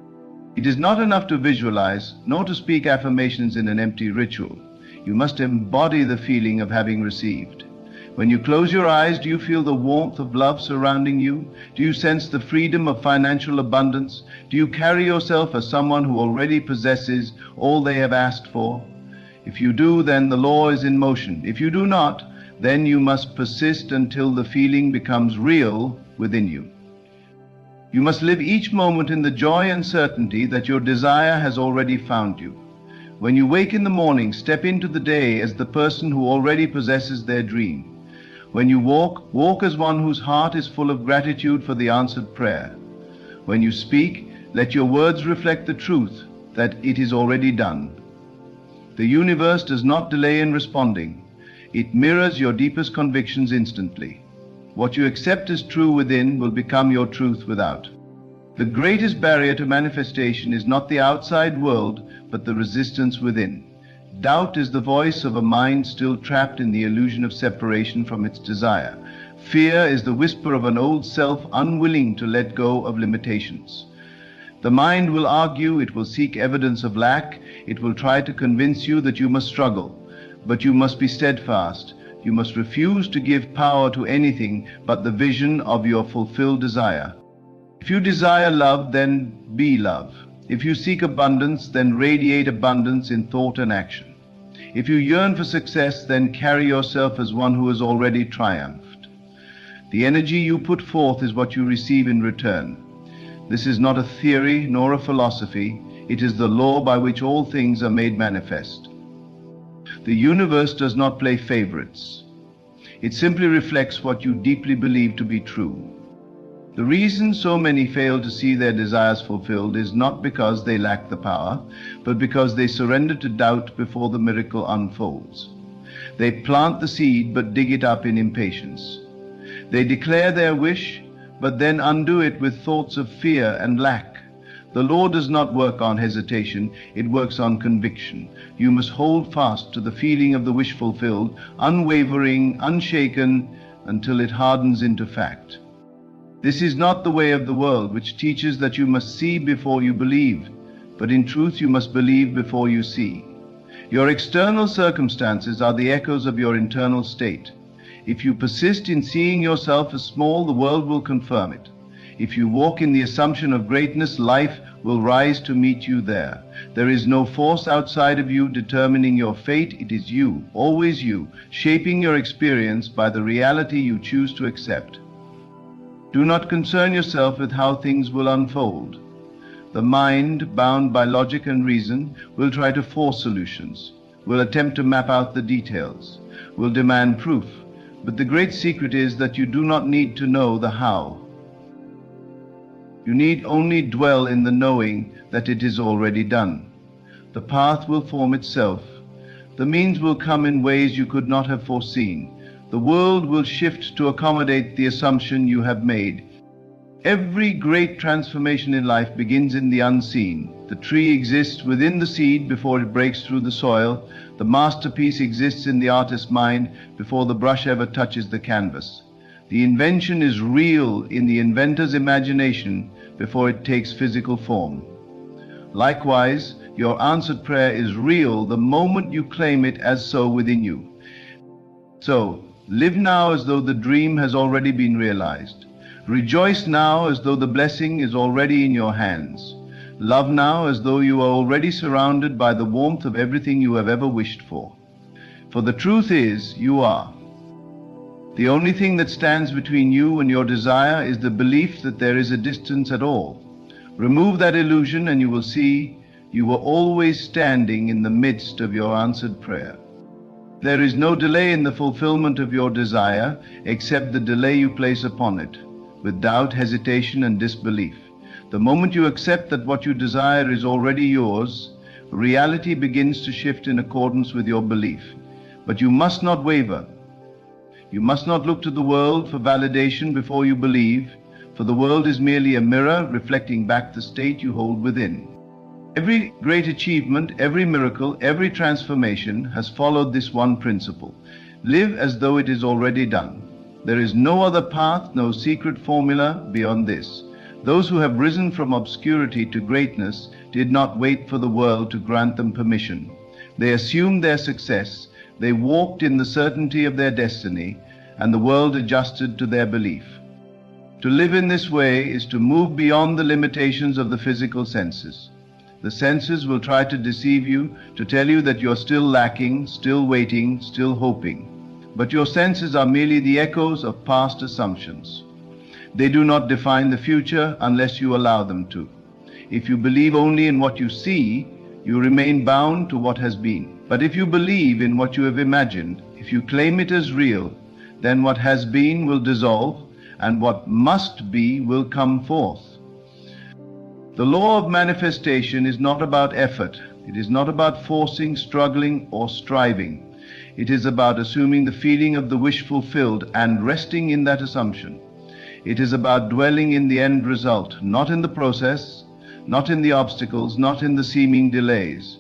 It is not enough to visualize, nor to speak affirmations in an empty ritual. You must embody the feeling of having received. When you close your eyes, do you feel the warmth of love surrounding you? Do you sense the freedom of financial abundance? Do you carry yourself as someone who already possesses all they have asked for? If you do, then the law is in motion. If you do not, then you must persist until the feeling becomes real within you. You must live each moment in the joy and certainty that your desire has already found you. When you wake in the morning, step into the day as the person who already possesses their dream. When you walk, walk as one whose heart is full of gratitude for the answered prayer. When you speak, let your words reflect the truth that it is already done. The universe does not delay in responding. It mirrors your deepest convictions instantly. What you accept as true within will become your truth without. The greatest barrier to manifestation is not the outside world, but the resistance within. Doubt is the voice of a mind still trapped in the illusion of separation from its desire. Fear is the whisper of an old self unwilling to let go of limitations. The mind will argue, it will seek evidence of lack, it will try to convince you that you must struggle, but you must be steadfast. You must refuse to give power to anything but the vision of your fulfilled desire. If you desire love, then be love. If you seek abundance, then radiate abundance in thought and action. If you yearn for success, then carry yourself as one who has already triumphed. The energy you put forth is what you receive in return. This is not a theory nor a philosophy. It is the law by which all things are made manifest. The universe does not play favorites. It simply reflects what you deeply believe to be true. The reason so many fail to see their desires fulfilled is not because they lack the power, but because they surrender to doubt before the miracle unfolds. They plant the seed but dig it up in impatience. They declare their wish, but then undo it with thoughts of fear and lack. The law does not work on hesitation, it works on conviction. You must hold fast to the feeling of the wish fulfilled, unwavering, unshaken, until it hardens into fact. This is not the way of the world, which teaches that you must see before you believe, but in truth you must believe before you see. Your external circumstances are the echoes of your internal state. If you persist in seeing yourself as small, the world will confirm it. If you walk in the assumption of greatness, life will rise to meet you there. There is no force outside of you determining your fate. It is you, always you, shaping your experience by the reality you choose to accept. Do not concern yourself with how things will unfold. The mind, bound by logic and reason, will try to force solutions, will attempt to map out the details, will demand proof. But the great secret is that you do not need to know the how. You need only dwell in the knowing that it is already done. The path will form itself. The means will come in ways you could not have foreseen. The world will shift to accommodate the assumption you have made. Every great transformation in life begins in the unseen. The tree exists within the seed before it breaks through the soil. The masterpiece exists in the artist's mind before the brush ever touches the canvas. The invention is real in the inventor's imagination before it takes physical form. Likewise, your answered prayer is real the moment you claim it as so within you. So, live now as though the dream has already been realized. Rejoice now as though the blessing is already in your hands. Love now as though you are already surrounded by the warmth of everything you have ever wished for. For the truth is, you are. The only thing that stands between you and your desire is the belief that there is a distance at all. Remove that illusion and you will see you were always standing in the midst of your answered prayer. There is no delay in the fulfillment of your desire except the delay you place upon it, with doubt, hesitation, and disbelief. The moment you accept that what you desire is already yours, reality begins to shift in accordance with your belief. But you must not waver. You must not look to the world for validation before you believe, for the world is merely a mirror reflecting back the state you hold within. Every great achievement, every miracle, every transformation has followed this one principle. Live as though it is already done. There is no other path, no secret formula beyond this. Those who have risen from obscurity to greatness did not wait for the world to grant them permission. They assumed their success, they walked in the certainty of their destiny, and the world adjusted to their belief. To live in this way is to move beyond the limitations of the physical senses. The senses will try to deceive you, to tell you that you're still lacking, still waiting, still hoping. But your senses are merely the echoes of past assumptions. They do not define the future unless you allow them to. If you believe only in what you see, you remain bound to what has been. But if you believe in what you have imagined, if you claim it as real, then what has been will dissolve, and what must be will come forth. The law of manifestation is not about effort. It is not about forcing, struggling, or striving. It is about assuming the feeling of the wish fulfilled and resting in that assumption. It is about dwelling in the end result, not in the process, not in the obstacles, not in the seeming delays.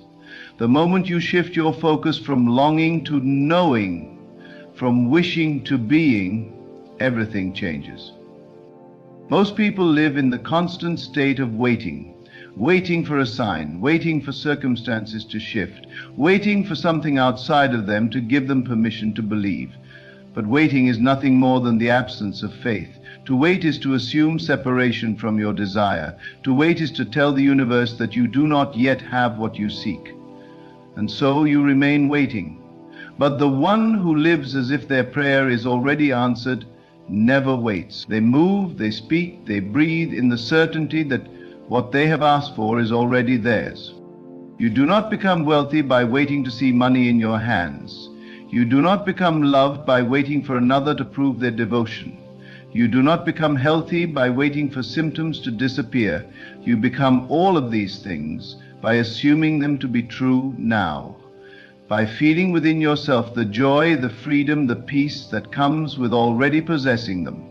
The moment you shift your focus from longing to knowing, from wishing to being, everything changes. Most people live in the constant state of waiting for a sign, waiting for circumstances to shift, waiting for something outside of them to give them permission to believe. But waiting is nothing more than the absence of faith. To wait is to assume separation from your desire. To wait is to tell the universe that you do not yet have what you seek. And so you remain waiting. But the one who lives as if their prayer is already answered never waits. They move, they speak, they breathe in the certainty that what they have asked for is already theirs. You do not become wealthy by waiting to see money in your hands. You do not become loved by waiting for another to prove their devotion. You do not become healthy by waiting for symptoms to disappear. You become all of these things by assuming them to be true now, by feeling within yourself the joy, the freedom, the peace that comes with already possessing them.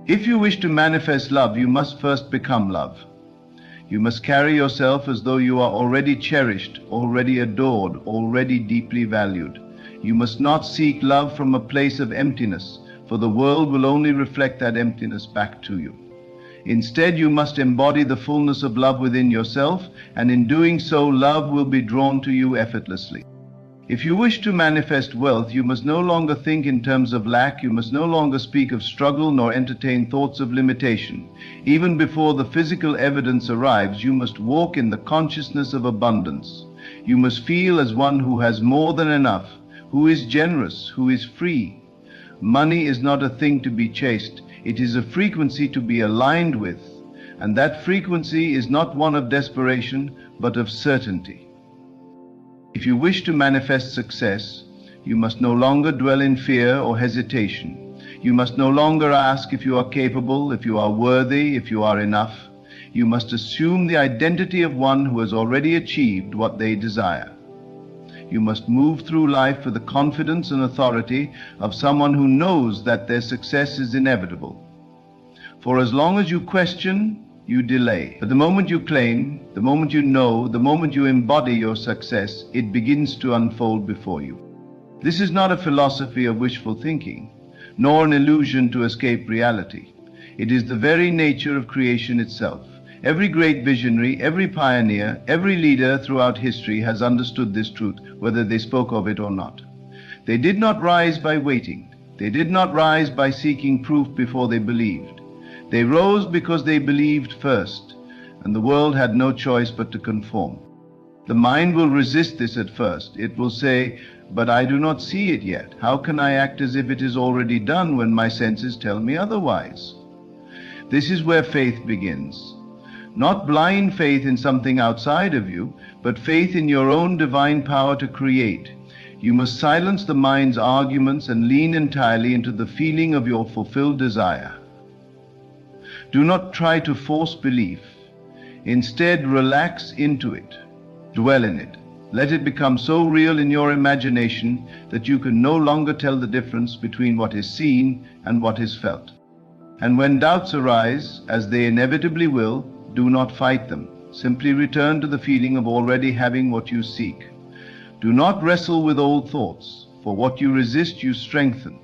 If you wish to manifest love, you must first become love. You must carry yourself as though you are already cherished, already adored, already deeply valued. You must not seek love from a place of emptiness, for the world will only reflect that emptiness back to you. Instead, you must embody the fullness of love within yourself, and in doing so, love will be drawn to you effortlessly. If you wish to manifest wealth, you must no longer think in terms of lack, you must no longer speak of struggle nor entertain thoughts of limitation. Even before the physical evidence arrives, you must walk in the consciousness of abundance. You must feel as one who has more than enough, who is generous, who is free. Money is not a thing to be chased. It is a frequency to be aligned with, and that frequency is not one of desperation, but of certainty. If you wish to manifest success, you must no longer dwell in fear or hesitation. You must no longer ask if you are capable, if you are worthy, if you are enough. You must assume the identity of one who has already achieved what they desire. You must move through life with the confidence and authority of someone who knows that their success is inevitable. For as long as you question, you delay. But the moment you claim, the moment you know, the moment you embody your success, it begins to unfold before you. This is not a philosophy of wishful thinking, nor an illusion to escape reality. It is the very nature of creation itself. Every great visionary, every pioneer, every leader throughout history has understood this truth, whether they spoke of it or not. They did not rise by waiting. They did not rise by seeking proof before they believed. They rose because they believed first, and the world had no choice but to conform. The mind will resist this at first. It will say, "But I do not see it yet. How can I act as if it is already done when my senses tell me otherwise?" This is where faith begins. Not blind faith in something outside of you, but faith in your own divine power to create. You must silence the mind's arguments and lean entirely into the feeling of your fulfilled desire. Do not try to force belief. Instead, relax into it. Dwell in it. Let it become so real in your imagination that you can no longer tell the difference between what is seen and what is felt. And when doubts arise, as they inevitably will, do not fight them. Simply return to the feeling of already having what you seek. Do not wrestle with old thoughts, for what you resist you strengthen.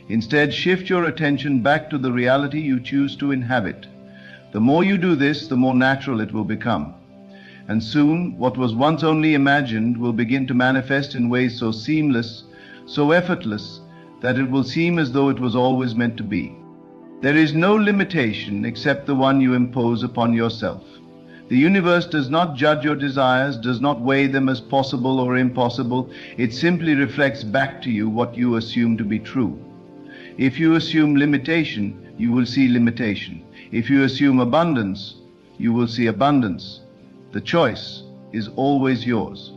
Instead, shift your attention back to the reality you choose to inhabit. The more you do this, the more natural it will become. And soon, what was once only imagined will begin to manifest in ways so seamless, so effortless, that it will seem as though it was always meant to be. There is no limitation except the one you impose upon yourself. The universe does not judge your desires, does not weigh them as possible or impossible. It simply reflects back to you what you assume to be true. If you assume limitation, you will see limitation. If you assume abundance, you will see abundance. The choice is always yours.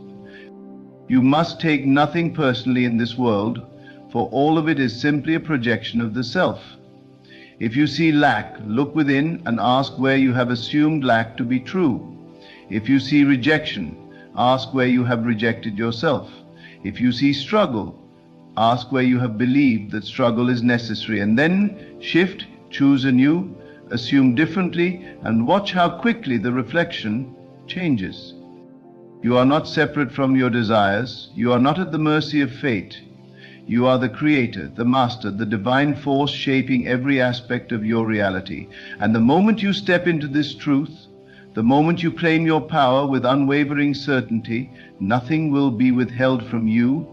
You must take nothing personally in this world, for all of it is simply a projection of the self. If you see lack, look within and ask where you have assumed lack to be true. If you see rejection, ask where you have rejected yourself. If you see struggle, ask where you have believed that struggle is necessary, and then shift, choose anew, assume differently, and watch how quickly the reflection changes. You are not separate from your desires. You are not at the mercy of fate. You are the creator, the master, the divine force shaping every aspect of your reality. And the moment you step into this truth, the moment you claim your power with unwavering certainty, nothing will be withheld from you.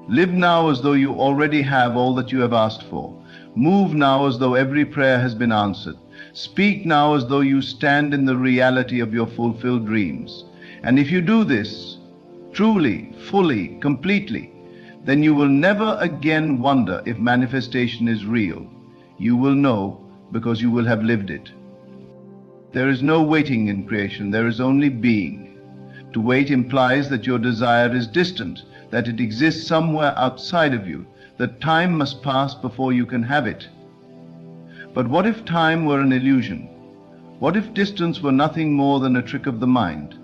Live now as though you already have all that you have asked for. Move now as though every prayer has been answered. Speak now as though you stand in the reality of your fulfilled dreams. And if you do this, truly, fully, completely, then you will never again wonder if manifestation is real. You will know because you will have lived it. There is no waiting in creation, there is only being. To wait implies that your desire is distant, that it exists somewhere outside of you, that time must pass before you can have it. But what if time were an illusion? What if distance were nothing more than a trick of the mind?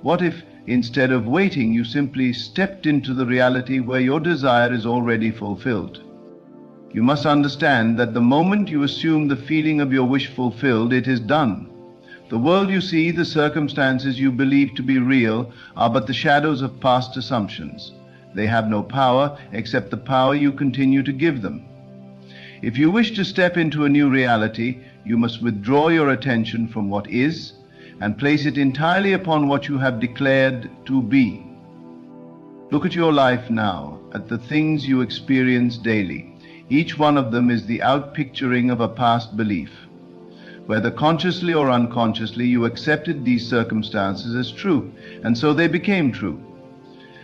What if, instead of waiting, you simply stepped into the reality where your desire is already fulfilled? You must understand that the moment you assume the feeling of your wish fulfilled, it is done. The world you see, the circumstances you believe to be real, are but the shadows of past assumptions. They have no power except the power you continue to give them. If you wish to step into a new reality, you must withdraw your attention from what is and place it entirely upon what you have declared to be. Look at your life now, at the things you experience daily. Each one of them is the outpicturing of a past belief. Whether consciously or unconsciously, you accepted these circumstances as true, and so they became true.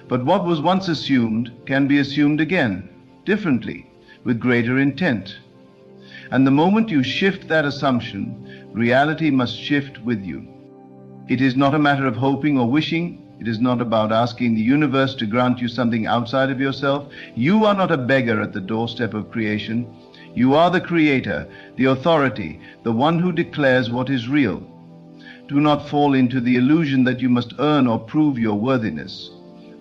But what was once assumed can be assumed again, differently, with greater intent. And the moment you shift that assumption, reality must shift with you. It is not a matter of hoping or wishing. It is not about asking the universe to grant you something outside of yourself. You are not a beggar at the doorstep of creation. You are the creator, the authority, the one who declares what is real. Do not fall into the illusion that you must earn or prove your worthiness.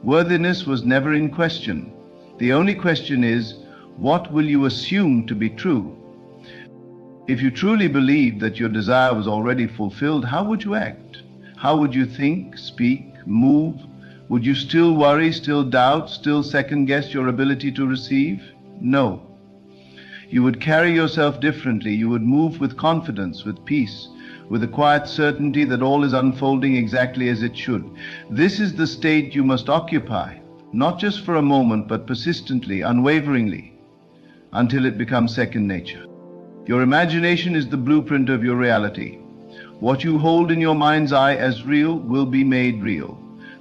Worthiness was never in question. The only question is, what will you assume to be true? If you truly believed that your desire was already fulfilled, how would you act? How would you think, speak, move? Would you still worry, still doubt, still second-guess your ability to receive? No. You would carry yourself differently. You would move with confidence, with peace, with a quiet certainty that all is unfolding exactly as it should. This is the state you must occupy, not just for a moment, but persistently, unwaveringly, until it becomes second nature. Your imagination is the blueprint of your reality. What you hold in your mind's eye as real will be made real.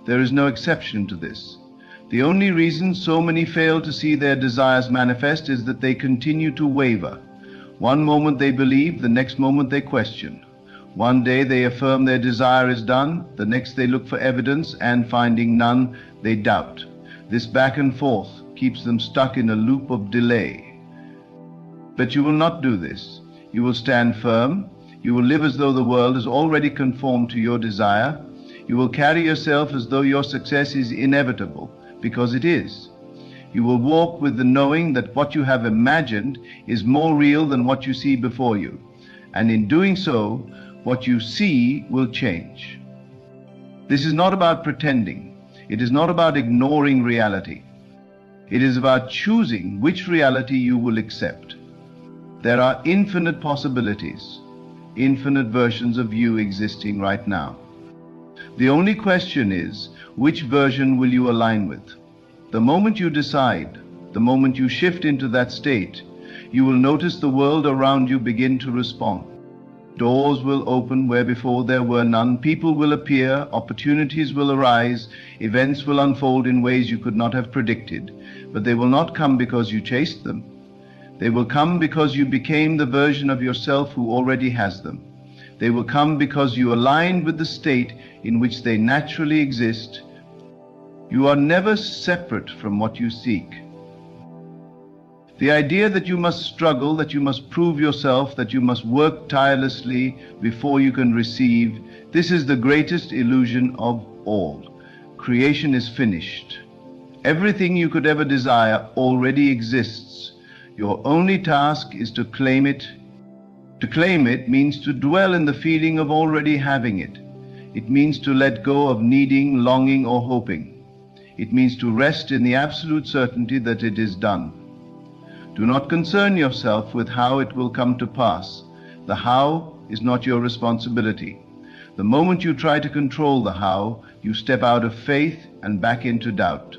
There is no exception to this. The only reason so many fail to see their desires manifest is that they continue to waver. One moment they believe, the next moment they question. One day they affirm their desire is done, the next they look for evidence, and finding none, they doubt. This back and forth keeps them stuck in a loop of delay. But you will not do this. You will stand firm. You will live as though the world has already conformed to your desire. You will carry yourself as though your success is inevitable, because it is. You will walk with the knowing that what you have imagined is more real than what you see before you. And in doing so, what you see will change. This is not about pretending. It is not about ignoring reality. It is about choosing which reality you will accept. There are infinite possibilities, infinite versions of you existing right now. The only question is, which version will you align with? The moment you decide, the moment you shift into that state, you will notice the world around you begin to respond. Doors will open where before there were none. People will appear, opportunities will arise, events will unfold in ways you could not have predicted. But they will not come because you chased them. They will come because you became the version of yourself who already has them. They will come because you aligned with the state in which they naturally exist. You are never separate from what you seek. The idea that you must struggle, that you must prove yourself, that you must work tirelessly before you can receive, this is the greatest illusion of all. Creation is finished. Everything you could ever desire already exists. Your only task is to claim it. To claim it means to dwell in the feeling of already having it. It means to let go of needing, longing, or hoping. It means to rest in the absolute certainty that it is done. Do not concern yourself with how it will come to pass. The how is not your responsibility. The moment you try to control the how, you step out of faith and back into doubt.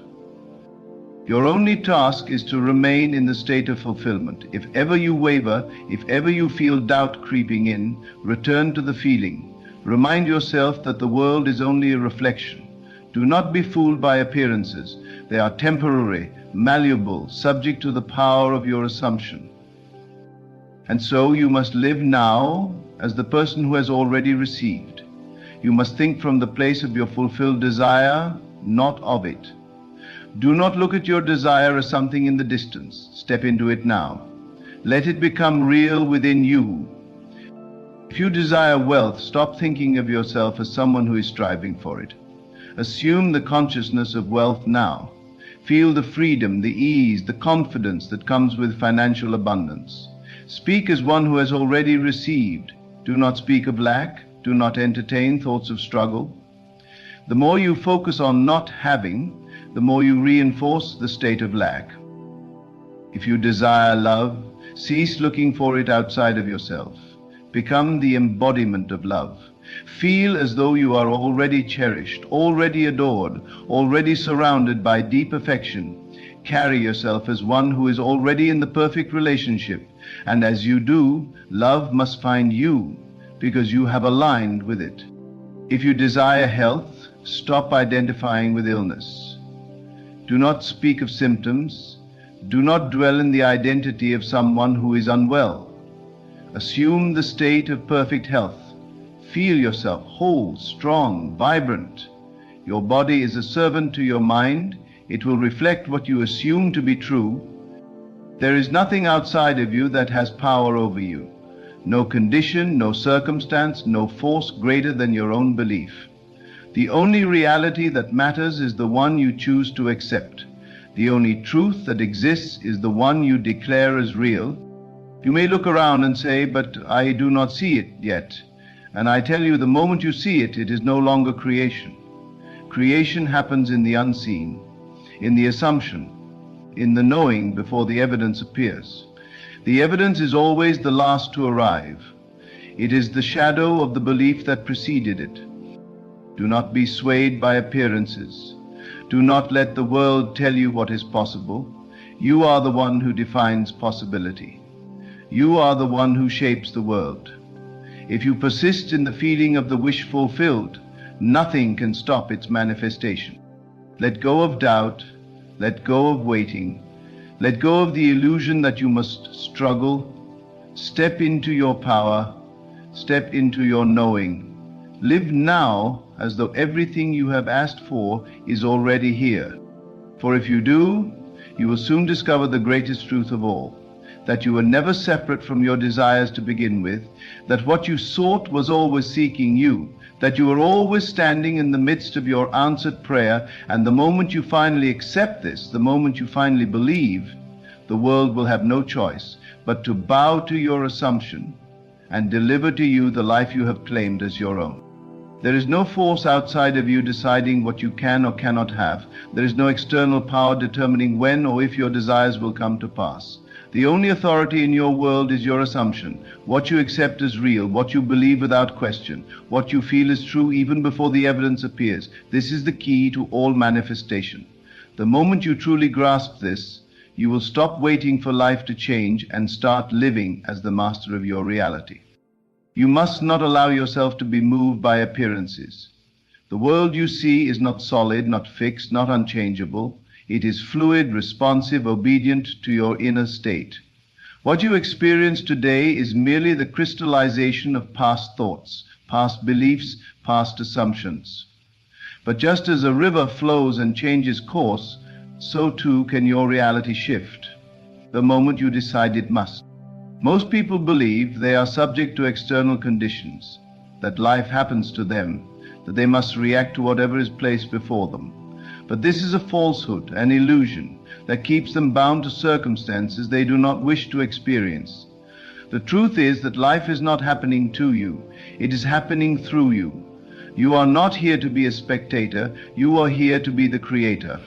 Your only task is to remain in the state of fulfillment. If ever you waver, if ever you feel doubt creeping in, return to the feeling. Remind yourself that the world is only a reflection. Do not be fooled by appearances. They are temporary, malleable, subject to the power of your assumption. And so you must live now as the person who has already received. You must think from the place of your fulfilled desire, not of it. Do not look at your desire as something in the distance. Step into it now. Let it become real within you. If you desire wealth, stop thinking of yourself as someone who is striving for it. Assume the consciousness of wealth now. Feel the freedom, the ease, the confidence that comes with financial abundance. Speak as one who has already received. Do not speak of lack. Do not entertain thoughts of struggle. The more you focus on not having, the more you reinforce the state of lack. If you desire love, cease looking for it outside of yourself. Become the embodiment of love. Feel as though you are already cherished, already adored, already surrounded by deep affection. Carry yourself as one who is already in the perfect relationship, and as you do, love must find you because you have aligned with it. If you desire health, stop identifying with illness. Do not speak of symptoms. Do not dwell in the identity of someone who is unwell. Assume the state of perfect health. Feel yourself whole, strong, vibrant. Your body is a servant to your mind. It will reflect what you assume to be true. There is nothing outside of you that has power over you. No condition, no circumstance, no force greater than your own belief. The only reality that matters is the one you choose to accept. The only truth that exists is the one you declare as real. You may look around and say, but I do not see it yet. And I tell you, the moment you see it, it is no longer creation. Creation happens in the unseen, in the assumption, in the knowing before the evidence appears. The evidence is always the last to arrive. It is the shadow of the belief that preceded it. Do not be swayed by appearances. Do not let the world tell you what is possible. You are the one who defines possibility. You are the one who shapes the world. If you persist in the feeling of the wish fulfilled, Nothing can stop its manifestation. Let go of doubt, let go of waiting, let go of the illusion that you must struggle. Step into your power, step into your knowing. Live now as though everything you have asked for is already here. For if you do, you will soon discover the greatest truth of all, that you were never separate from your desires to begin with, that what you sought was always seeking you, that you are always standing in the midst of your answered prayer, and the moment you finally accept this, the moment you finally believe, the world will have no choice but to bow to your assumption and deliver to you the life you have claimed as your own. There is no force outside of you deciding what you can or cannot have. There is no external power determining when or if your desires will come to pass. The only authority in your world is your assumption, what you accept as real, what you believe without question, what you feel is true even before the evidence appears. This is the key to all manifestation. The moment you truly grasp this, you will stop waiting for life to change and start living as the master of your reality. You must not allow yourself to be moved by appearances. The world you see is not solid, not fixed, not unchangeable. It is fluid, responsive, obedient to your inner state. What you experience today is merely the crystallization of past thoughts, past beliefs, past assumptions. But just as a river flows and changes course, so too can your reality shift the moment you decide it must. Most people believe they are subject to external conditions, that life happens to them, that they must react to whatever is placed before them. But this is a falsehood, an illusion that keeps them bound to circumstances they do not wish to experience. The truth is that life is not happening to you, it is happening through you. You are not here to be a spectator, you are here to be the creator.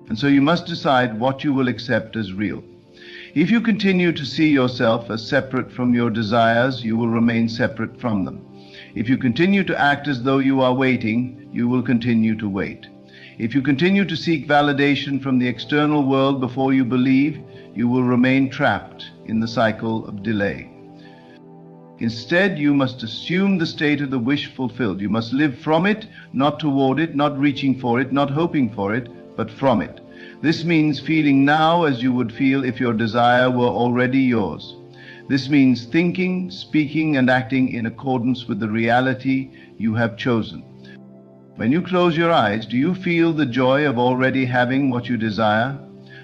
And so you must decide what you will accept as real. If you continue to see yourself as separate from your desires, you will remain separate from them. If you continue to act as though you are waiting, you will continue to wait. If you continue to seek validation from the external world before you believe, you will remain trapped in the cycle of delay. Instead, you must assume the state of the wish fulfilled. You must live from it, not toward it, not reaching for it, not hoping for it, but from it. This means feeling now as you would feel if your desire were already yours. This means thinking, speaking, and acting in accordance with the reality you have chosen. When you close your eyes, do you feel the joy of already having what you desire?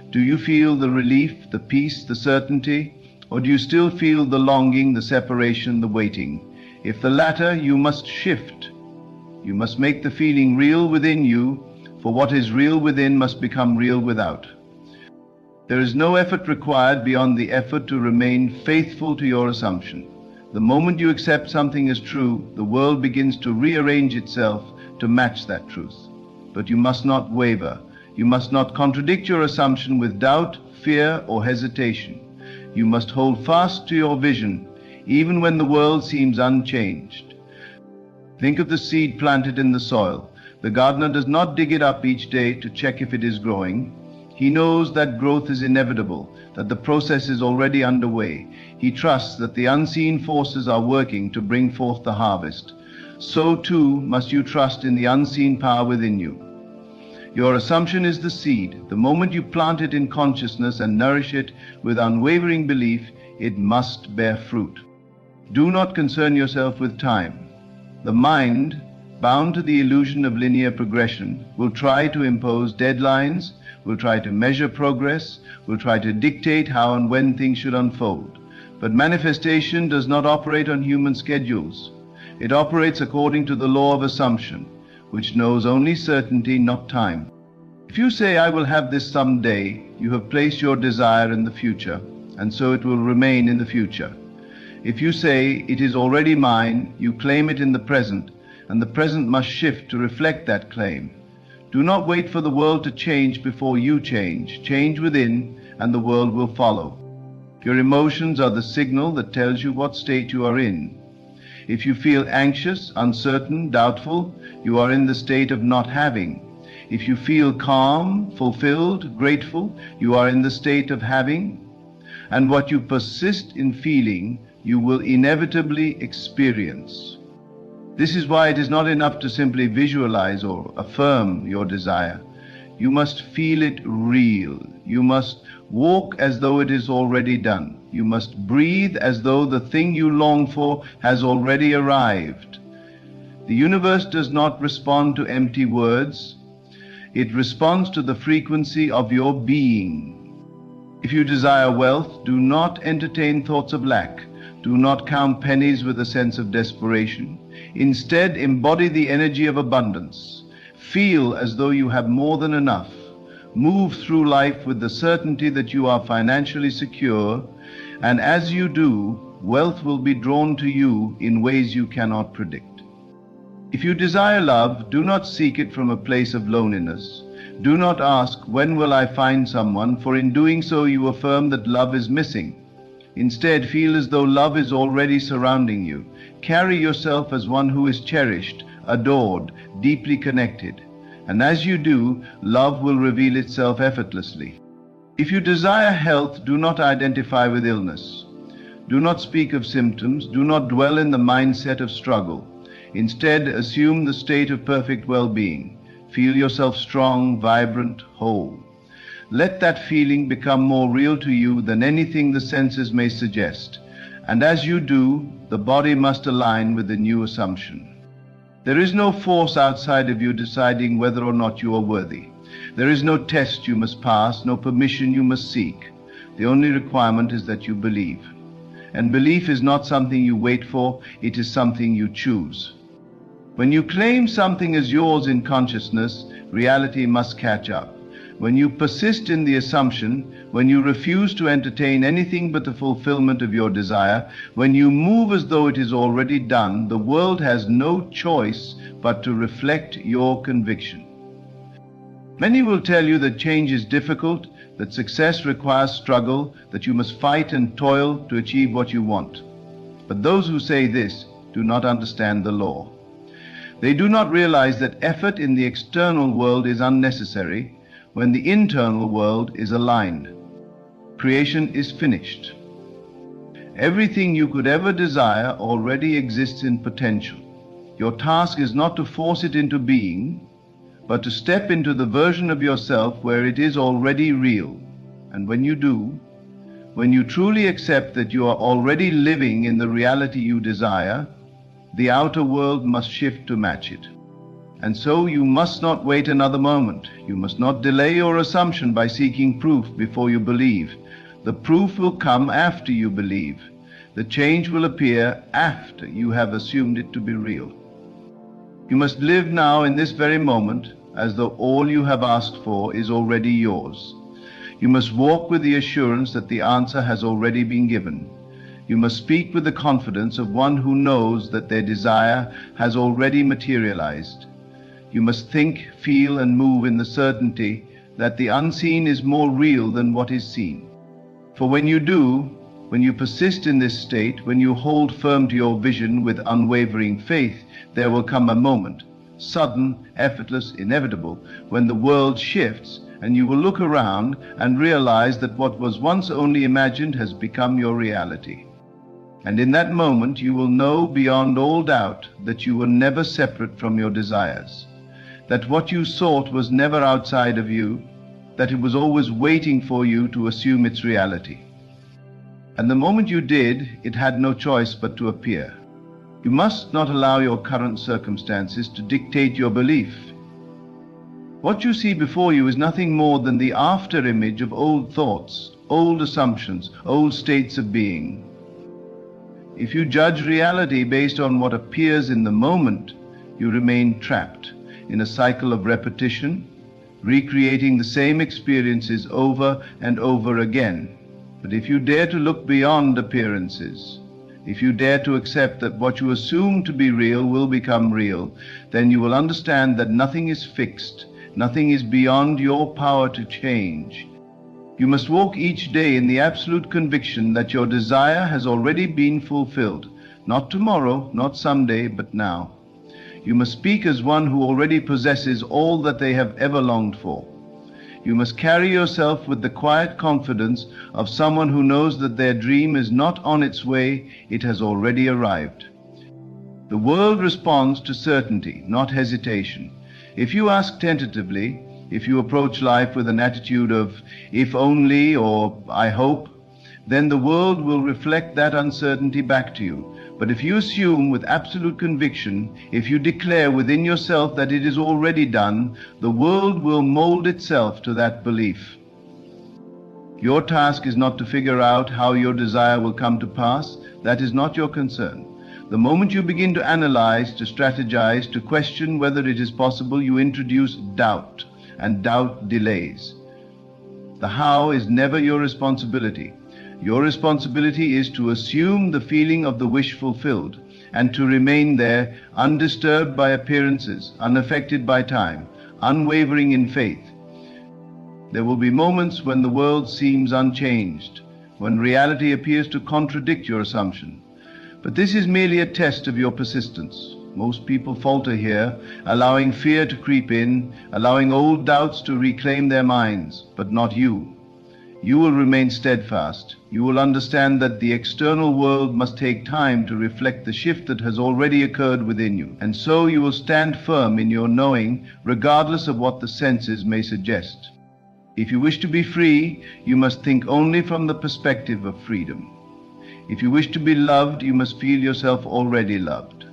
Do you feel the relief, the peace, the certainty? Or do you still feel the longing, the separation, the waiting? If the latter, you must shift. You must make the feeling real within you, for what is real within must become real without. There is no effort required beyond the effort to remain faithful to your assumption. The moment you accept something as true, the world begins to rearrange itself to match that truth. But you must not waver. You must not contradict your assumption with doubt, fear, or hesitation. You must hold fast to your vision, even when the world seems unchanged. Think of the seed planted in the soil. The gardener does not dig it up each day to check if it is growing. He knows that growth is inevitable, that the process is already underway. He trusts that the unseen forces are working to bring forth the harvest. So too must you trust in the unseen power within you. Your assumption is the seed. The moment you plant it in consciousness and nourish it with unwavering belief, it must bear fruit. Do not concern yourself with time. The mind, bound to the illusion of linear progression, will try to impose deadlines, will try to measure progress, will try to dictate how and when things should unfold. But manifestation does not operate on human schedules. It operates according to the law of assumption, which knows only certainty, not time. If you say, "I will have this someday," you have placed your desire in the future, and so it will remain in the future. If you say, "It is already mine," you claim it in the present, and the present must shift to reflect that claim. Do not wait for the world to change before you change. Change within, and the world will follow. Your emotions are the signal that tells you what state you are in. If you feel anxious, uncertain, doubtful, you are in the state of not having. If you feel calm, fulfilled, grateful, you are in the state of having. And what you persist in feeling, you will inevitably experience. This is why it is not enough to simply visualize or affirm your desire. You must feel it real. You must walk as though it is already done. You must breathe as though the thing you long for has already arrived. The universe does not respond to empty words. It responds to the frequency of your being. If you desire wealth, do not entertain thoughts of lack. Do not count pennies with a sense of desperation. Instead, embody the energy of abundance. Feel as though you have more than enough. Move through life with the certainty that you are financially secure, and as you do, wealth will be drawn to you in ways you cannot predict. If you desire love, do not seek it from a place of loneliness. Do not ask, when will I find someone, for in doing so you affirm that love is missing. Instead, feel as though love is already surrounding you. Carry yourself as one who is cherished, adored, deeply connected. And as you do, love will reveal itself effortlessly. If you desire health, do not identify with illness. Do not speak of symptoms. Do not dwell in the mindset of struggle. Instead, assume the state of perfect well-being. Feel yourself strong, vibrant, whole. Let that feeling become more real to you than anything the senses may suggest. And as you do, the body must align with the new assumption. There is no force outside of you deciding whether or not you are worthy. There is no test you must pass, no permission you must seek. The only requirement is that you believe. And belief is not something you wait for, it is something you choose. When you claim something as yours in consciousness, reality must catch up. When you persist in the assumption, when you refuse to entertain anything but the fulfillment of your desire, when you move as though it is already done, the world has no choice but to reflect your conviction. Many will tell you that change is difficult, that success requires struggle, that you must fight and toil to achieve what you want. But those who say this do not understand the law. They do not realize that effort in the external world is unnecessary when the internal world is aligned. Creation is finished. Everything you could ever desire already exists in potential. Your task is not to force it into being, but to step into the version of yourself where it is already real. And when you do, when you truly accept that you are already living in the reality you desire, the outer world must shift to match it. And so you must not wait another moment. You must not delay your assumption by seeking proof before you believe. The proof will come after you believe. The change will appear after you have assumed it to be real. You must live now in this very moment as though all you have asked for is already yours. You must walk with the assurance that the answer has already been given. You must speak with the confidence of one who knows that their desire has already materialized. You must think, feel, and move in the certainty that the unseen is more real than what is seen. For when you do, when you persist in this state, when you hold firm to your vision with unwavering faith, there will come a moment, sudden, effortless, inevitable, when the world shifts and you will look around and realize that what was once only imagined has become your reality. And in that moment you will know beyond all doubt that you were never separate from your desires, that what you sought was never outside of you, that it was always waiting for you to assume its reality. And the moment you did, it had no choice but to appear. You must not allow your current circumstances to dictate your belief. What you see before you is nothing more than the after-image of old thoughts, old assumptions, old states of being. If you judge reality based on what appears in the moment, you remain trapped in a cycle of repetition, recreating the same experiences over and over again. But if you dare to look beyond appearances, if you dare to accept that what you assume to be real will become real, then you will understand that nothing is fixed, nothing is beyond your power to change. You must walk each day in the absolute conviction that your desire has already been fulfilled, not tomorrow, not someday, but now. You must speak as one who already possesses all that they have ever longed for. You must carry yourself with the quiet confidence of someone who knows that their dream is not on its way, it has already arrived. The world responds to certainty, not hesitation. If you ask tentatively, if you approach life with an attitude of if only or I hope, then the world will reflect that uncertainty back to you. But if you assume with absolute conviction, if you declare within yourself that it is already done, the world will mold itself to that belief. Your task is not to figure out how your desire will come to pass. That is not your concern. The moment you begin to analyze, to strategize, to question whether it is possible, you introduce doubt, and doubt delays. The how is never your responsibility. Your responsibility is to assume the feeling of the wish fulfilled and to remain there undisturbed by appearances, unaffected by time, unwavering in faith. There will be moments when the world seems unchanged, when reality appears to contradict your assumption. But this is merely a test of your persistence. Most people falter here, allowing fear to creep in, allowing old doubts to reclaim their minds, but not you. You will remain steadfast. You will understand that the external world must take time to reflect the shift that has already occurred within you. And so you will stand firm in your knowing, regardless of what the senses may suggest. If you wish to be free, you must think only from the perspective of freedom. If you wish to be loved, you must feel yourself already loved.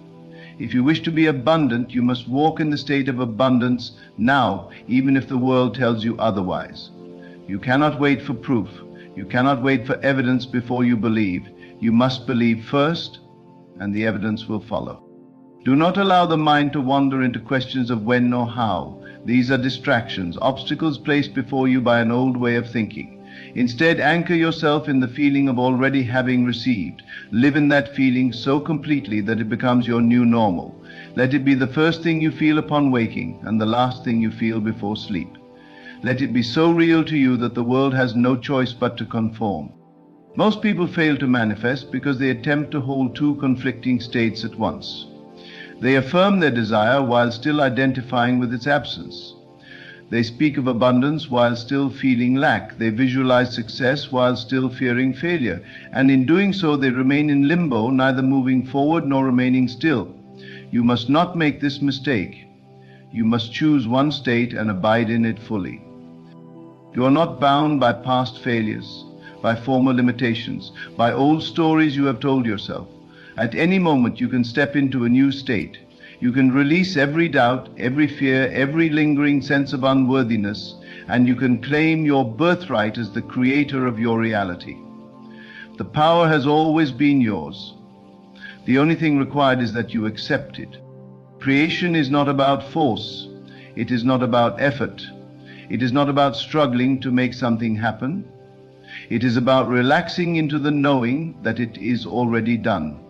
If you wish to be abundant, you must walk in the state of abundance now, even if the world tells you otherwise. You cannot wait for proof. You cannot wait for evidence before you believe. You must believe first, and the evidence will follow. Do not allow the mind to wander into questions of when or how. These are distractions, obstacles placed before you by an old way of thinking. Instead, anchor yourself in the feeling of already having received. Live in that feeling so completely that it becomes your new normal. Let it be the first thing you feel upon waking and the last thing you feel before sleep. Let it be so real to you that the world has no choice but to conform. Most people fail to manifest because they attempt to hold two conflicting states at once. They affirm their desire while still identifying with its absence. They speak of abundance while still feeling lack. They visualize success while still fearing failure. And in doing so, they remain in limbo, neither moving forward nor remaining still. You must not make this mistake. You must choose one state and abide in it fully. You are not bound by past failures, by former limitations, by old stories you have told yourself. At any moment, you can step into a new state. You can release every doubt, every fear, every lingering sense of unworthiness, and you can claim your birthright as the creator of your reality. The power has always been yours. The only thing required is that you accept it. Creation is not about force. It is not about effort. It is not about struggling to make something happen. It is about relaxing into the knowing that it is already done.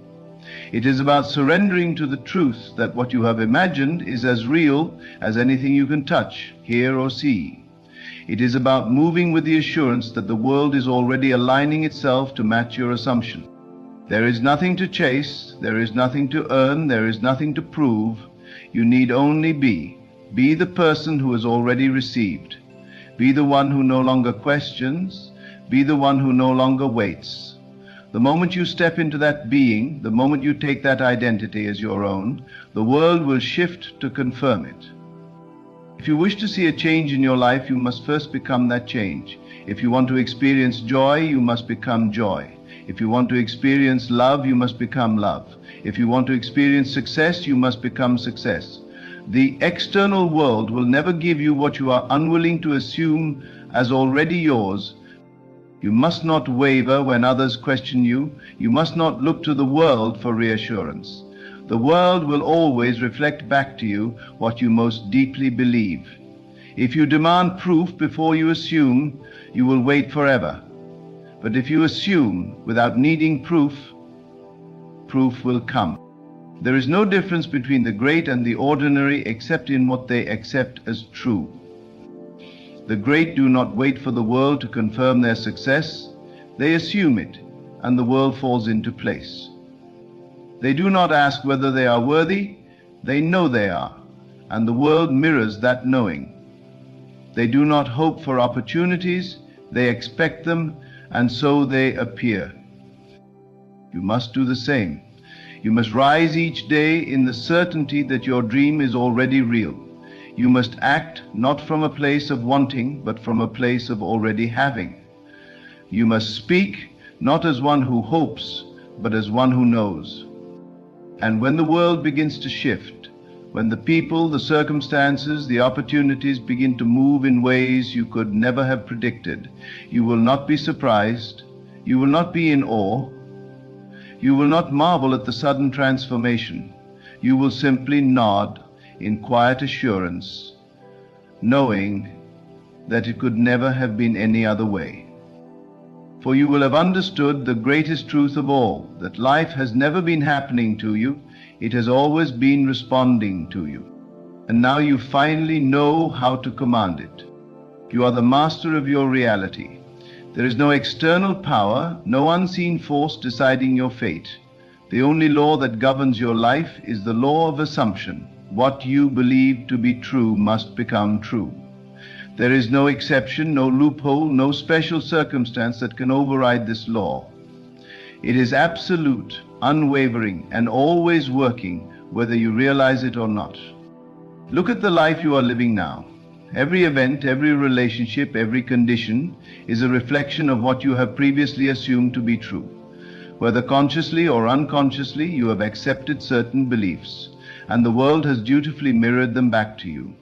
It is about surrendering to the truth that what you have imagined is as real as anything you can touch, hear, or see. It is about moving with the assurance that the world is already aligning itself to match your assumption. There is nothing to chase, there is nothing to earn, there is nothing to prove. You need only be. Be the person who has already received. Be the one who no longer questions. Be the one who no longer waits. The moment you step into that being, the moment you take that identity as your own, the world will shift to confirm it. If you wish to see a change in your life, you must first become that change. If you want to experience joy, you must become joy. If you want to experience love, you must become love. If you want to experience success, you must become success. The external world will never give you what you are unwilling to assume as already yours. You must not waver when others question you. You must not look to the world for reassurance. The world will always reflect back to you what you most deeply believe. If you demand proof before you assume, you will wait forever. But if you assume without needing proof, proof will come. There is no difference between the great and the ordinary except in what they accept as true. The great do not wait for the world to confirm their success. They assume it, and the world falls into place. They do not ask whether they are worthy. They know they are, and the world mirrors that knowing. They do not hope for opportunities. They expect them, and so they appear. You must do the same. You must rise each day in the certainty that your dream is already real. You must act not from a place of wanting, but from a place of already having. You must speak not as one who hopes, but as one who knows. And when the world begins to shift, when the people, the circumstances, the opportunities begin to move in ways you could never have predicted, you will not be surprised, you will not be in awe, you will not marvel at the sudden transformation. You will simply nod in quiet assurance, knowing that it could never have been any other way. For you will have understood the greatest truth of all, that life has never been happening to you, it has always been responding to you. And now you finally know how to command it. You are the master of your reality. There is no external power, no unseen force deciding your fate. The only law that governs your life is the law of assumption. What you believe to be true must become true. There is no exception, no loophole, no special circumstance that can override this law. It is absolute, unwavering, and always working, whether you realize it or not. Look at the life you are living now. Every event, every relationship, every condition is a reflection of what you have previously assumed to be true. Whether consciously or unconsciously, you have accepted certain beliefs, and the world has dutifully mirrored them back to you.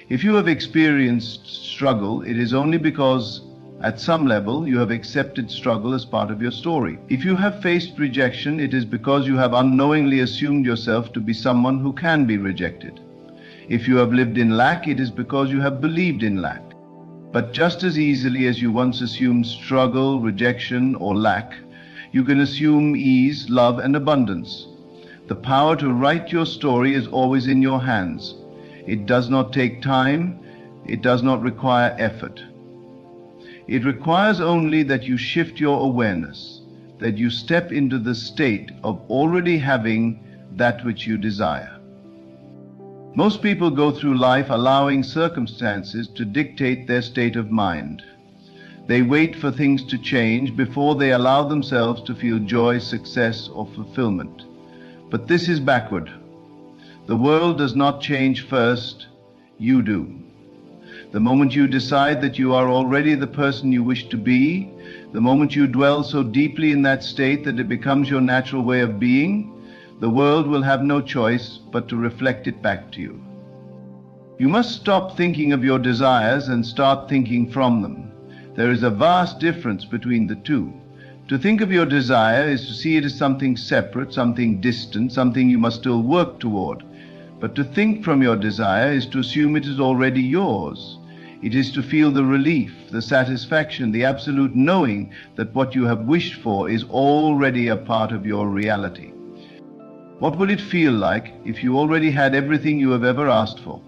If you have experienced struggle, it is only because at some level you have accepted struggle as part of your story. If you have faced rejection, it is because you have unknowingly assumed yourself to be someone who can be rejected. If you have lived in lack, it is because you have believed in lack. But just as easily as you once assumed struggle, rejection, or lack, you can assume ease, love, and abundance. The power to write your story is always in your hands. It does not take time. It does not require effort. It requires only that you shift your awareness, that you step into the state of already having that which you desire. Most people go through life allowing circumstances to dictate their state of mind. They wait for things to change before they allow themselves to feel joy, success, or fulfillment. But this is backward. The world does not change first, you do. The moment you decide that you are already the person you wish to be, the moment you dwell so deeply in that state that it becomes your natural way of being, the world will have no choice but to reflect it back to you. You must stop thinking of your desires and start thinking from them. There is a vast difference between the two. To think of your desire is to see it as something separate, something distant, something you must still work toward. But to think from your desire is to assume it is already yours. It is to feel the relief, the satisfaction, the absolute knowing that what you have wished for is already a part of your reality. What will it feel like if you already had everything you have ever asked for?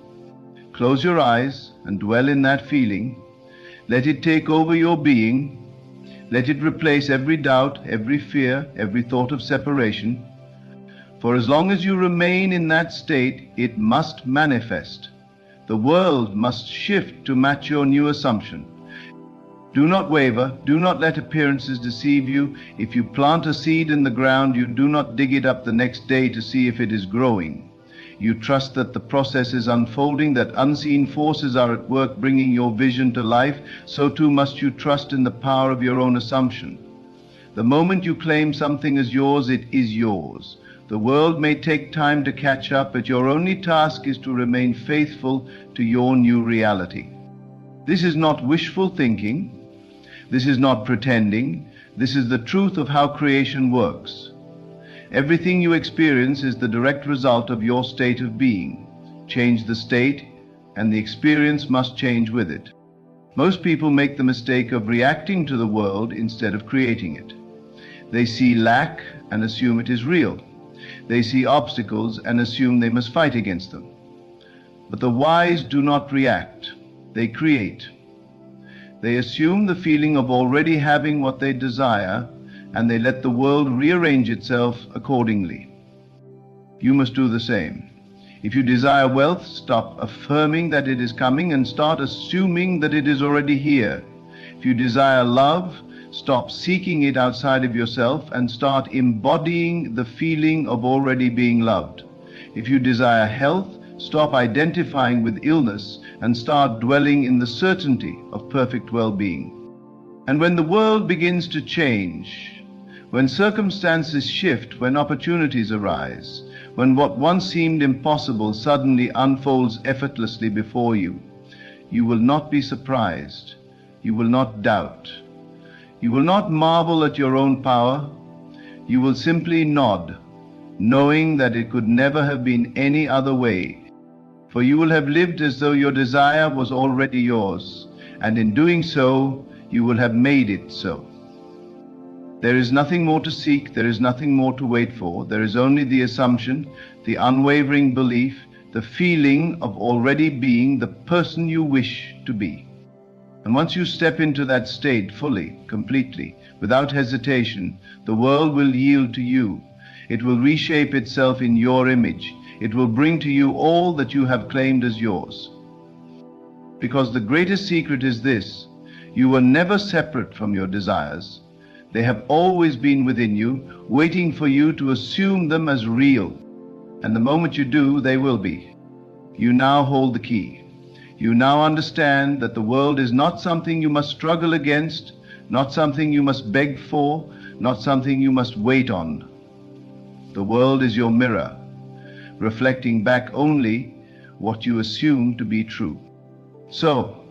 Close your eyes and dwell in that feeling. Let it take over your being. Let it replace every doubt, every fear, every thought of separation. For as long as you remain in that state, it must manifest. The world must shift to match your new assumption. Do not waver. Do not let appearances deceive you. If you plant a seed in the ground, you do not dig it up the next day to see if it is growing. You trust that the process is unfolding, that unseen forces are at work bringing your vision to life. So too must you trust in the power of your own assumption. The moment you claim something as yours, it is yours. The world may take time to catch up, but your only task is to remain faithful to your new reality. This is not wishful thinking. This is not pretending. This is the truth of how creation works. Everything you experience is the direct result of your state of being. Change the state, and the experience must change with it. Most people make the mistake of reacting to the world instead of creating it. They see lack and assume it is real. They see obstacles and assume they must fight against them. But the wise do not react. They create. They assume the feeling of already having what they desire, and they let the world rearrange itself accordingly. You must do the same. If you desire wealth, stop affirming that it is coming and start assuming that it is already here. If you desire love, Stop seeking it outside of yourself and start embodying the feeling of already being loved. If you desire health, stop identifying with illness and start dwelling in the certainty of perfect well-being. And when the world begins to change, when circumstances shift, when opportunities arise, when what once seemed impossible suddenly unfolds effortlessly before you, you will not be surprised. You will not doubt. You will not marvel at your own power. You will simply nod, knowing that it could never have been any other way. For you will have lived as though your desire was already yours, and in doing so, you will have made it so. There is nothing more to seek, there is nothing more to wait for. There is only the assumption, the unwavering belief, the feeling of already being the person you wish to be. And once you step into that state fully, completely, without hesitation, the world will yield to you. It will reshape itself in your image. It will bring to you all that you have claimed as yours. Because the greatest secret is this: you were never separate from your desires. They have always been within you, waiting for you to assume them as real. And the moment you do, they will be. You now hold the key. You now understand that the world is not something you must struggle against, not something you must beg for, not something you must wait on. The world is your mirror, reflecting back only what you assume to be true. So,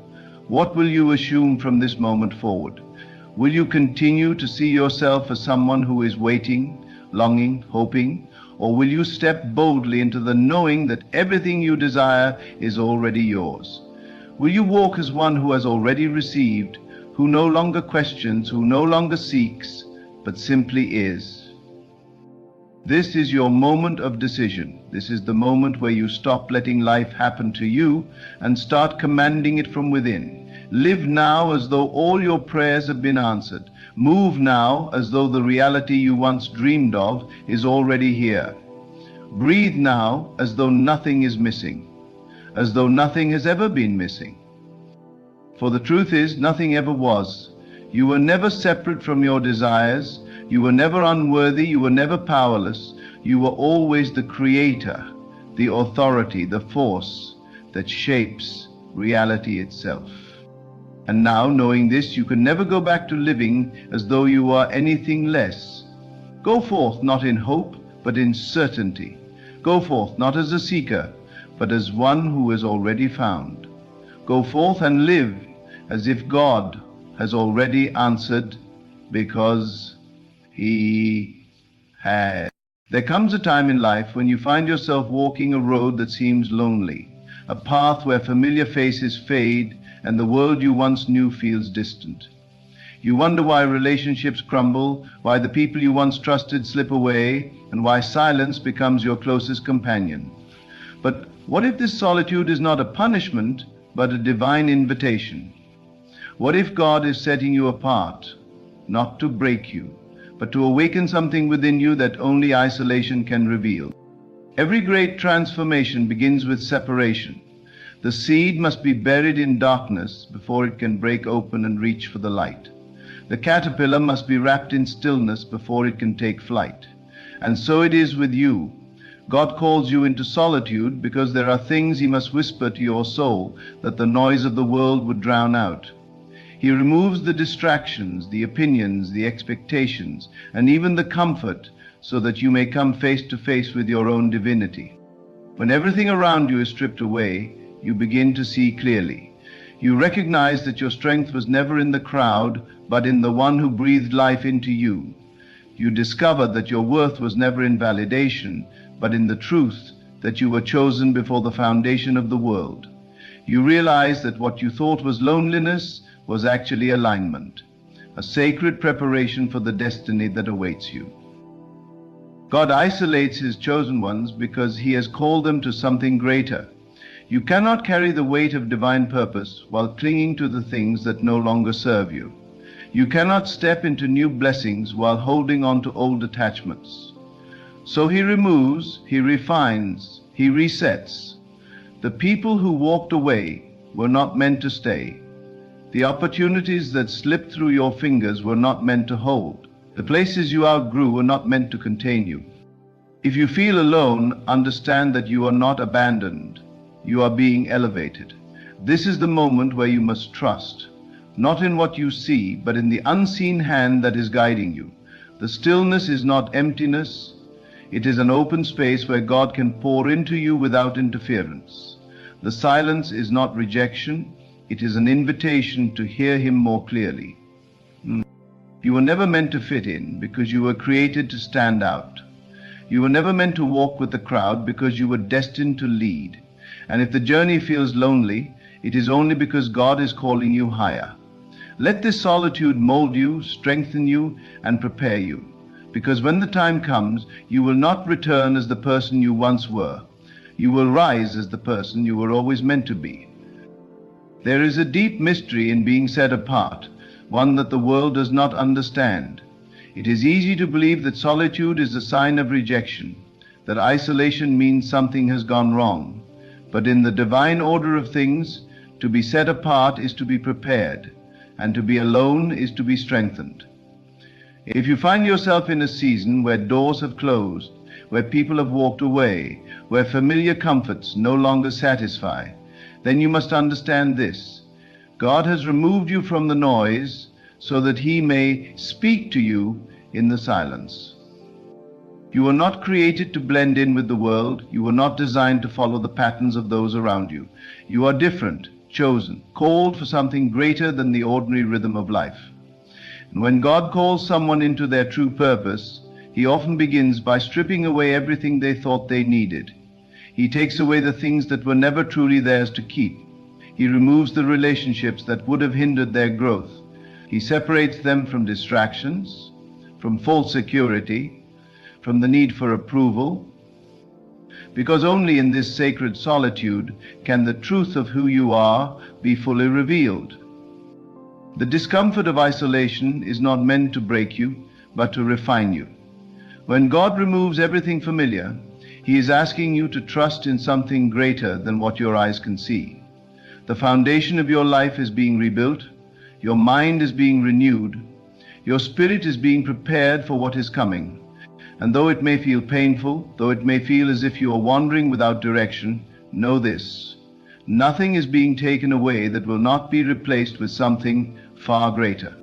what will you assume from this moment forward? Will you continue to see yourself as someone who is waiting, longing, hoping? Or will you step boldly into the knowing that everything you desire is already yours? Will you walk as one who has already received, who no longer questions, who no longer seeks, but simply is? This is your moment of decision. This is the moment where you stop letting life happen to you and start commanding it from within. Live now as though all your prayers have been answered. Move now as though the reality you once dreamed of is already here. Breathe now as though nothing is missing, as though nothing has ever been missing. For the truth is, nothing ever was. You were never separate from your desires. You were never unworthy. You were never powerless. You were always the creator, the authority, the force that shapes reality itself. And now, knowing this, you can never go back to living as though you are anything less. Go forth not in hope, but in certainty. Go forth not as a seeker, but as one who is already found. Go forth and live as if God has already answered, because He has. There comes a time in life when you find yourself walking a road that seems lonely, a path where familiar faces fade and the world you once knew feels distant. You wonder why relationships crumble, why the people you once trusted slip away, and why silence becomes your closest companion. But what if this solitude is not a punishment, but a divine invitation? What if God is setting you apart, not to break you, but to awaken something within you that only isolation can reveal? Every great transformation begins with separation. The seed must be buried in darkness before it can break open and reach for the light. The caterpillar must be wrapped in stillness before it can take flight. And so it is with you. God calls you into solitude because there are things He must whisper to your soul that the noise of the world would drown out. He removes the distractions, the opinions, the expectations, and even the comfort, so that you may come face to face with your own divinity. When everything around you is stripped away, you begin to see clearly. You recognize that your strength was never in the crowd, but in the one who breathed life into you. You discover that your worth was never in validation, but in the truth that you were chosen before the foundation of the world. You realize that what you thought was loneliness was actually alignment, a sacred preparation for the destiny that awaits you. God isolates His chosen ones because He has called them to something greater. You cannot carry the weight of divine purpose while clinging to the things that no longer serve you. You cannot step into new blessings while holding on to old attachments. So He removes, He refines, He resets. The people who walked away were not meant to stay. The opportunities that slipped through your fingers were not meant to hold. The places you outgrew were not meant to contain you. If you feel alone, understand that you are not abandoned. You are being elevated. This is the moment where you must trust, not in what you see, but in the unseen hand that is guiding you. The stillness is not emptiness. It is an open space where God can pour into you without interference. The silence is not rejection. It is an invitation to hear Him more clearly. You were never meant to fit in because you were created to stand out. You were never meant to walk with the crowd because you were destined to lead. And if the journey feels lonely, it is only because God is calling you higher. Let this solitude mold you, strengthen you, and prepare you. Because when the time comes, you will not return as the person you once were. You will rise as the person you were always meant to be. There is a deep mystery in being set apart, one that the world does not understand. It is easy to believe that solitude is a sign of rejection, that isolation means something has gone wrong. But in the divine order of things, to be set apart is to be prepared, and to be alone is to be strengthened. If you find yourself in a season where doors have closed, where people have walked away, where familiar comforts no longer satisfy, then you must understand this. God has removed you from the noise so that He may speak to you in the silence. You were not created to blend in with the world. You were not designed to follow the patterns of those around you. You are different, chosen, called for something greater than the ordinary rhythm of life. And when God calls someone into their true purpose, He often begins by stripping away everything they thought they needed. He takes away the things that were never truly theirs to keep. He removes the relationships that would have hindered their growth. He separates them from distractions, from false security, from the need for approval, because only in this sacred solitude can the truth of who you are be fully revealed. The discomfort of isolation is not meant to break you, but to refine you. When God removes everything familiar, He is asking you to trust in something greater than what your eyes can see. The foundation of your life is being rebuilt, your mind is being renewed, your spirit is being prepared for what is coming. And though it may feel painful, though it may feel as if you are wandering without direction, know this: nothing is being taken away that will not be replaced with something far greater.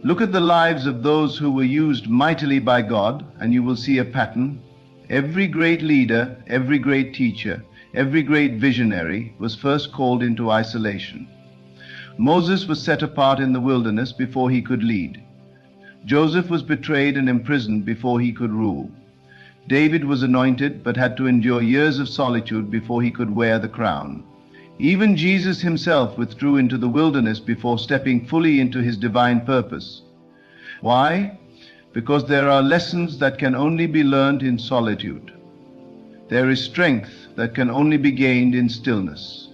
Look at the lives of those who were used mightily by God, and you will see a pattern. Every great leader, every great teacher, every great visionary was first called into isolation. Moses was set apart in the wilderness before he could lead. Joseph was betrayed and imprisoned before he could rule. David was anointed but had to endure years of solitude before he could wear the crown. Even Jesus Himself withdrew into the wilderness before stepping fully into His divine purpose. Why? Because there are lessons that can only be learned in solitude. There is strength that can only be gained in stillness.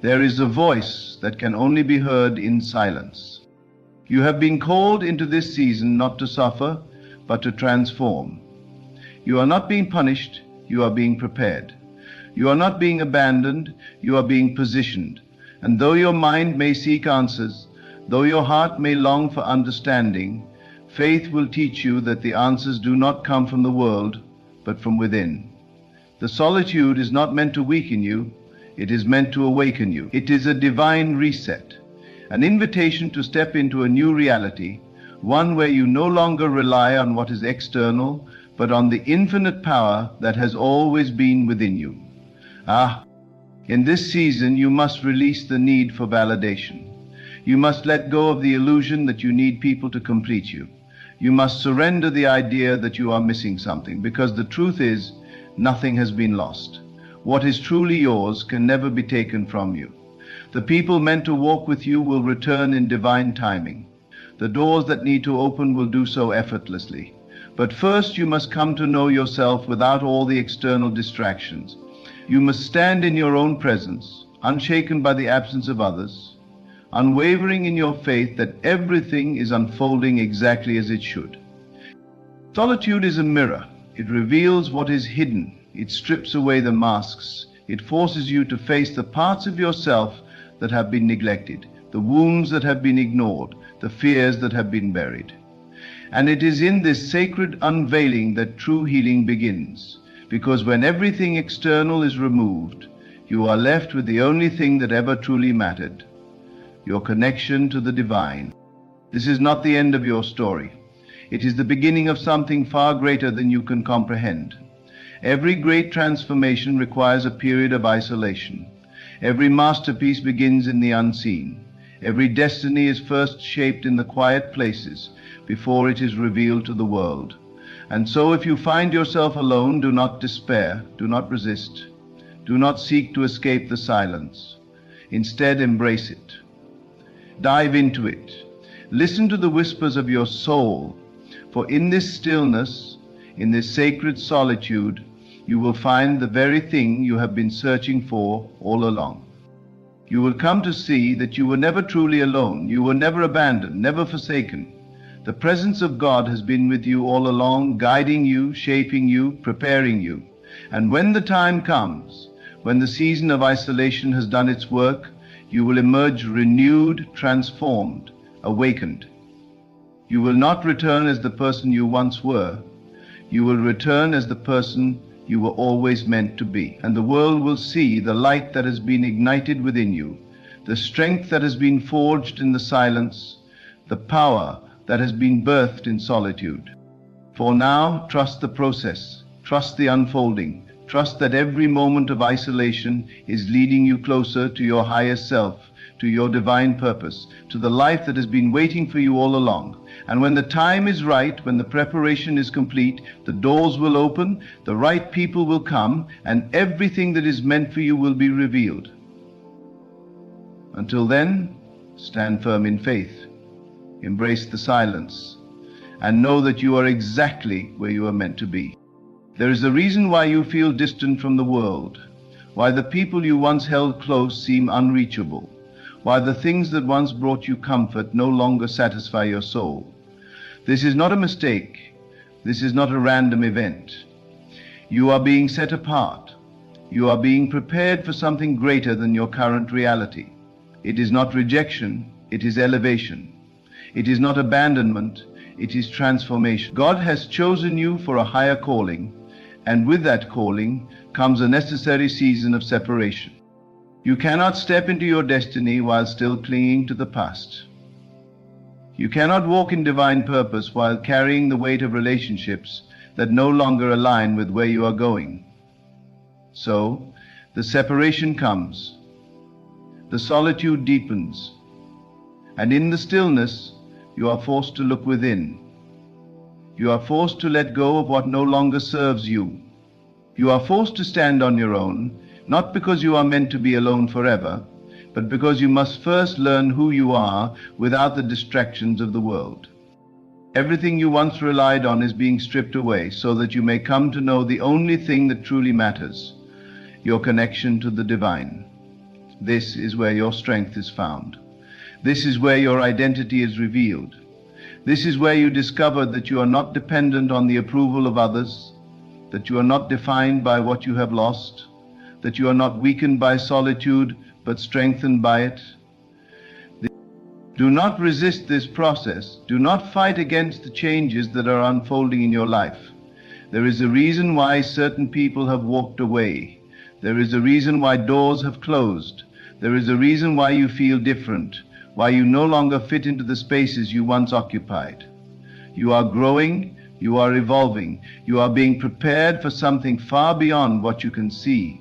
There is a voice that can only be heard in silence. You have been called into this season not to suffer, but to transform. You are not being punished, you are being prepared. You are not being abandoned, you are being positioned. And though your mind may seek answers, though your heart may long for understanding, faith will teach you that the answers do not come from the world, but from within. The solitude is not meant to weaken you, it is meant to awaken you. It is a divine reset, an invitation to step into a new reality, one where you no longer rely on what is external, but on the infinite power that has always been within you. In this season you must release the need for validation. You must let go of the illusion that you need people to complete you. You must surrender the idea that you are missing something, because the truth is, nothing has been lost. What is truly yours can never be taken from you. The people meant to walk with you will return in divine timing. The doors that need to open will do so effortlessly. But first you must come to know yourself without all the external distractions. You must stand in your own presence, unshaken by the absence of others, unwavering in your faith that everything is unfolding exactly as it should. Solitude is a mirror. It reveals what is hidden. It strips away the masks. It forces you to face the parts of yourself that have been neglected. the wounds that have been ignored, the fears that have been buried. And it is in this sacred unveiling that true healing begins, because when everything external is removed, you are left with the only thing that ever truly mattered, your connection to the divine. This is not the end of your story. It is the beginning of something far greater than you can comprehend. Every great transformation requires a period of isolation. Every masterpiece begins in the unseen. Every destiny is first shaped in the quiet places before it is revealed to the world. And so if you find yourself alone, do not despair, do not resist, do not seek to escape the silence. Instead, embrace it. Dive into it. Listen to the whispers of your soul, for in this stillness, in this sacred solitude, you will find the very thing you have been searching for all along. You will come to see that you were never truly alone, you were never abandoned, never forsaken. The presence of God has been with you all along, guiding you, shaping you, preparing you. And when the time comes, when the season of isolation has done its work, you will emerge renewed, transformed, awakened. You will not return as the person you once were. You will return as the person you were always meant to be. And the world will see the light that has been ignited within you, the strength that has been forged in the silence, the power that has been birthed in solitude. For now, trust the process, trust the unfolding, trust that every moment of isolation is leading you closer to your higher self, to your divine purpose, to the life that has been waiting for you all along. And when the time is right, when the preparation is complete, the doors will open, the right people will come, and everything that is meant for you will be revealed. Until then, stand firm in faith, embrace the silence, and know that you are exactly where you are meant to be. There is a reason why you feel distant from the world, why the people you once held close seem unreachable, why the things that once brought you comfort no longer satisfy your soul. This is not a mistake. This is not a random event. You are being set apart. You are being prepared for something greater than your current reality. It is not rejection, it is elevation. It is not abandonment, it is transformation. God has chosen you for a higher calling, and with that calling comes a necessary season of separation. You cannot step into your destiny while still clinging to the past. You cannot walk in divine purpose while carrying the weight of relationships that no longer align with where you are going. So, the separation comes, the solitude deepens, and in the stillness, you are forced to look within. You are forced to let go of what no longer serves you. You are forced to stand on your own, not because you are meant to be alone forever, but because you must first learn who you are without the distractions of the world. Everything you once relied on is being stripped away so that you may come to know the only thing that truly matters, your connection to the divine. This is where your strength is found. This is where your identity is revealed. This is where you discover that you are not dependent on the approval of others, that you are not defined by what you have lost, that you are not weakened by solitude, but strengthened by it. Do not resist this process. Do not fight against the changes that are unfolding in your life. There is a reason why certain people have walked away. There is a reason why doors have closed. There is a reason why you feel different, why you no longer fit into the spaces you once occupied. You are growing, you are evolving, you are being prepared for something far beyond what you can see.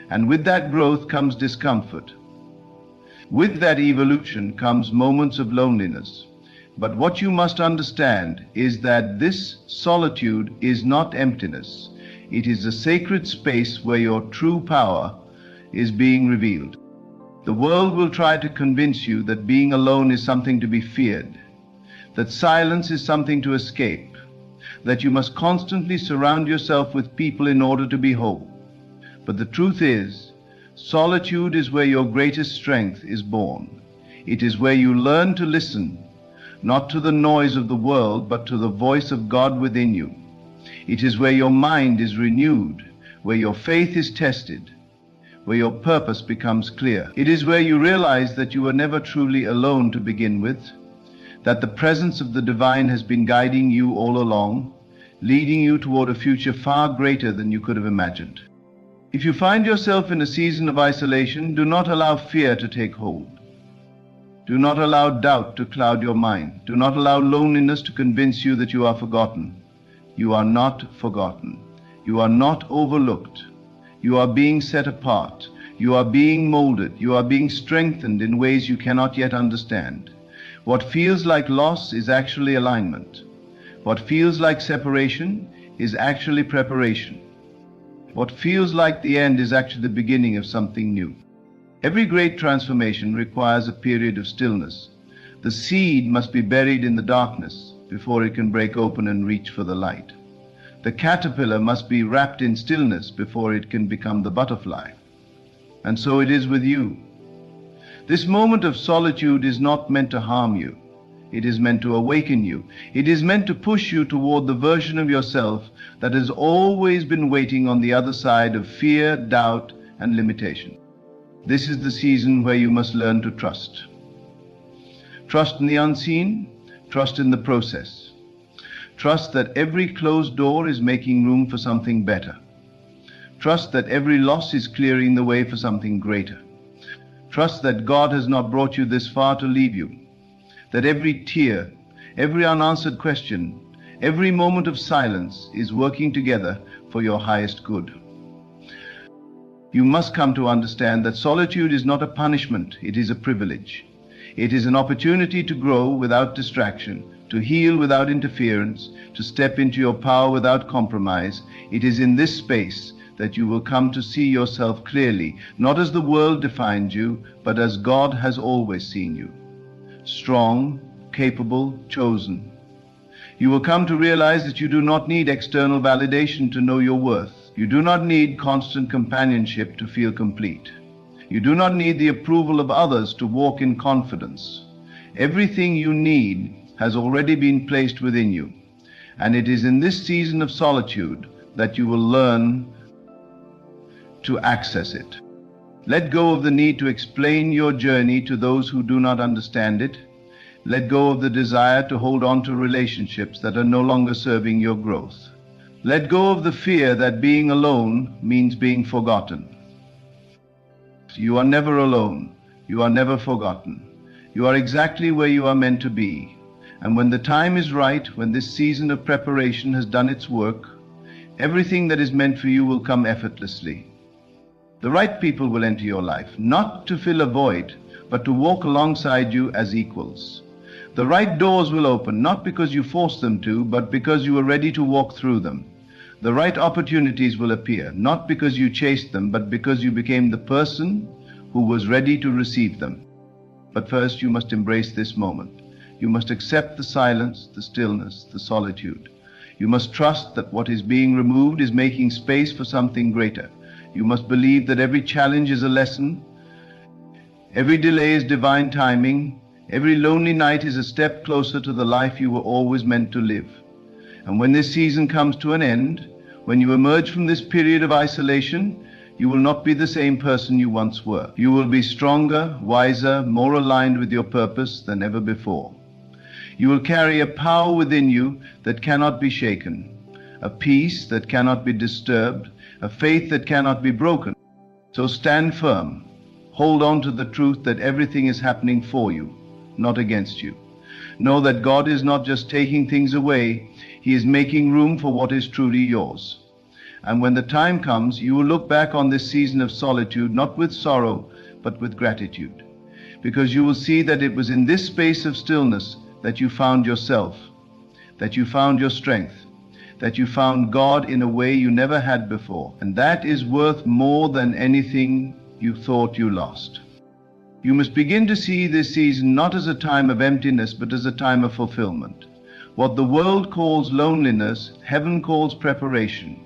And with that growth comes discomfort. With that evolution comes moments of loneliness. But what you must understand is that this solitude is not emptiness. It is a sacred space where your true power is being revealed. The world will try to convince you that being alone is something to be feared, that silence is something to escape, that you must constantly surround yourself with people in order to be whole. But the truth is, solitude is where your greatest strength is born. It is where you learn to listen, not to the noise of the world, but to the voice of God within you. It is where your mind is renewed, where your faith is tested, where your purpose becomes clear. It is where you realize that you were never truly alone to begin with, that the presence of the divine has been guiding you all along, leading you toward a future far greater than you could have imagined. If you find yourself in a season of isolation, do not allow fear to take hold. Do not allow doubt to cloud your mind. Do not allow loneliness to convince you that you are forgotten. You are not forgotten. You are not overlooked. You are being set apart. You are being molded. You are being strengthened in ways you cannot yet understand. What feels like loss is actually alignment. What feels like separation is actually preparation. What feels like the end is actually the beginning of something new. Every great transformation requires a period of stillness. The seed must be buried in the darkness before it can break open and reach for the light. The caterpillar must be wrapped in stillness before it can become the butterfly. And so it is with you. This moment of solitude is not meant to harm you. It is meant to awaken you. It is meant to push you toward the version of yourself that has always been waiting on the other side of fear, doubt, and limitation. This is the season where you must learn to trust. Trust in the unseen, trust in the process. Trust that every closed door is making room for something better. Trust that every loss is clearing the way for something greater. Trust that God has not brought you this far to leave you. That every tear, every unanswered question, every moment of silence is working together for your highest good. You must come to understand that solitude is not a punishment, it is a privilege. It is an opportunity to grow without distraction, to heal without interference, to step into your power without compromise. It is in this space that you will come to see yourself clearly, not as the world defined you, but as God has always seen you. Strong, capable, chosen. You will come to realize that you do not need external validation to know your worth. You do not need constant companionship to feel complete. You do not need the approval of others to walk in confidence. Everything you need has already been placed within you, and it is in this season of solitude that you will learn to access it. Let go of the need to explain your journey to those who do not understand it. Let go of the desire to hold on to relationships that are no longer serving your growth. Let go of the fear that being alone means being forgotten. You are never alone. You are never forgotten. You are exactly where you are meant to be. And when the time is right, when this season of preparation has done its work, everything that is meant for you will come effortlessly. The right people will enter your life, not to fill a void, but to walk alongside you as equals. The right doors will open, not because you forced them to, but because you were ready to walk through them. The right opportunities will appear, not because you chased them, but because you became the person who was ready to receive them. But first you must embrace this moment. You must accept the silence, the stillness, the solitude. You must trust that what is being removed is making space for something greater. You must believe that every challenge is a lesson, every delay is divine timing, every lonely night is a step closer to the life you were always meant to live. And when this season comes to an end, when you emerge from this period of isolation, you will not be the same person you once were. You will be stronger, wiser, more aligned with your purpose than ever before. You will carry a power within you that cannot be shaken, a peace that cannot be disturbed, a faith that cannot be broken. So stand firm. Hold on to the truth that everything is happening for you, not against you. Know that God is not just taking things away, He is making room for what is truly yours. And when the time comes, you will look back on this season of solitude not with sorrow, but with gratitude. Because you will see that it was in this space of stillness that you found yourself, that you found your strength, that you found God in a way you never had before. And that is worth more than anything you thought you lost. You must begin to see this season not as a time of emptiness, but as a time of fulfillment. What the world calls loneliness, heaven calls preparation.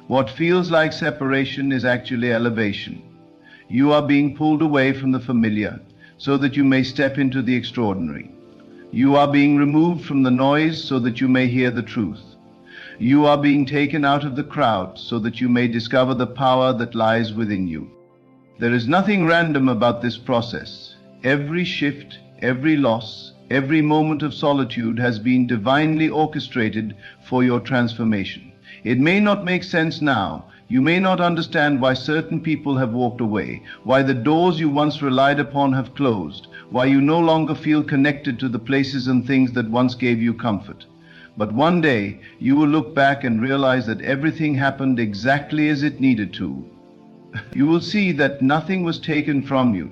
What feels like separation is actually elevation. You are being pulled away from the familiar so that you may step into the extraordinary. You are being removed from the noise so that you may hear the truth. You are being taken out of the crowd so that you may discover the power that lies within you. There is nothing random about this process. Every shift, every loss, every moment of solitude has been divinely orchestrated for your transformation. It may not make sense now. You may not understand why certain people have walked away, why the doors you once relied upon have closed, why you no longer feel connected to the places and things that once gave you comfort. But one day, you will look back and realize that everything happened exactly as it needed to. You will see that nothing was taken from you.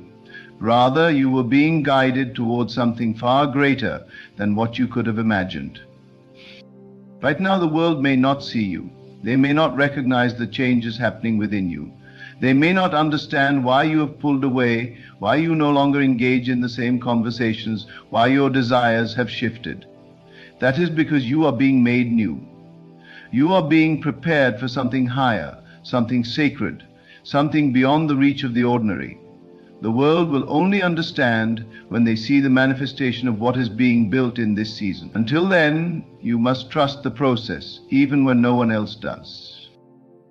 Rather, you were being guided towards something far greater than what you could have imagined. Right now, the world may not see you. They may not recognize the changes happening within you. They may not understand why you have pulled away, why you no longer engage in the same conversations, why your desires have shifted. That is because you are being made new. You are being prepared for something higher, something sacred, something beyond the reach of the ordinary. The world will only understand when they see the manifestation of what is being built in this season. Until then, you must trust the process, even when no one else does.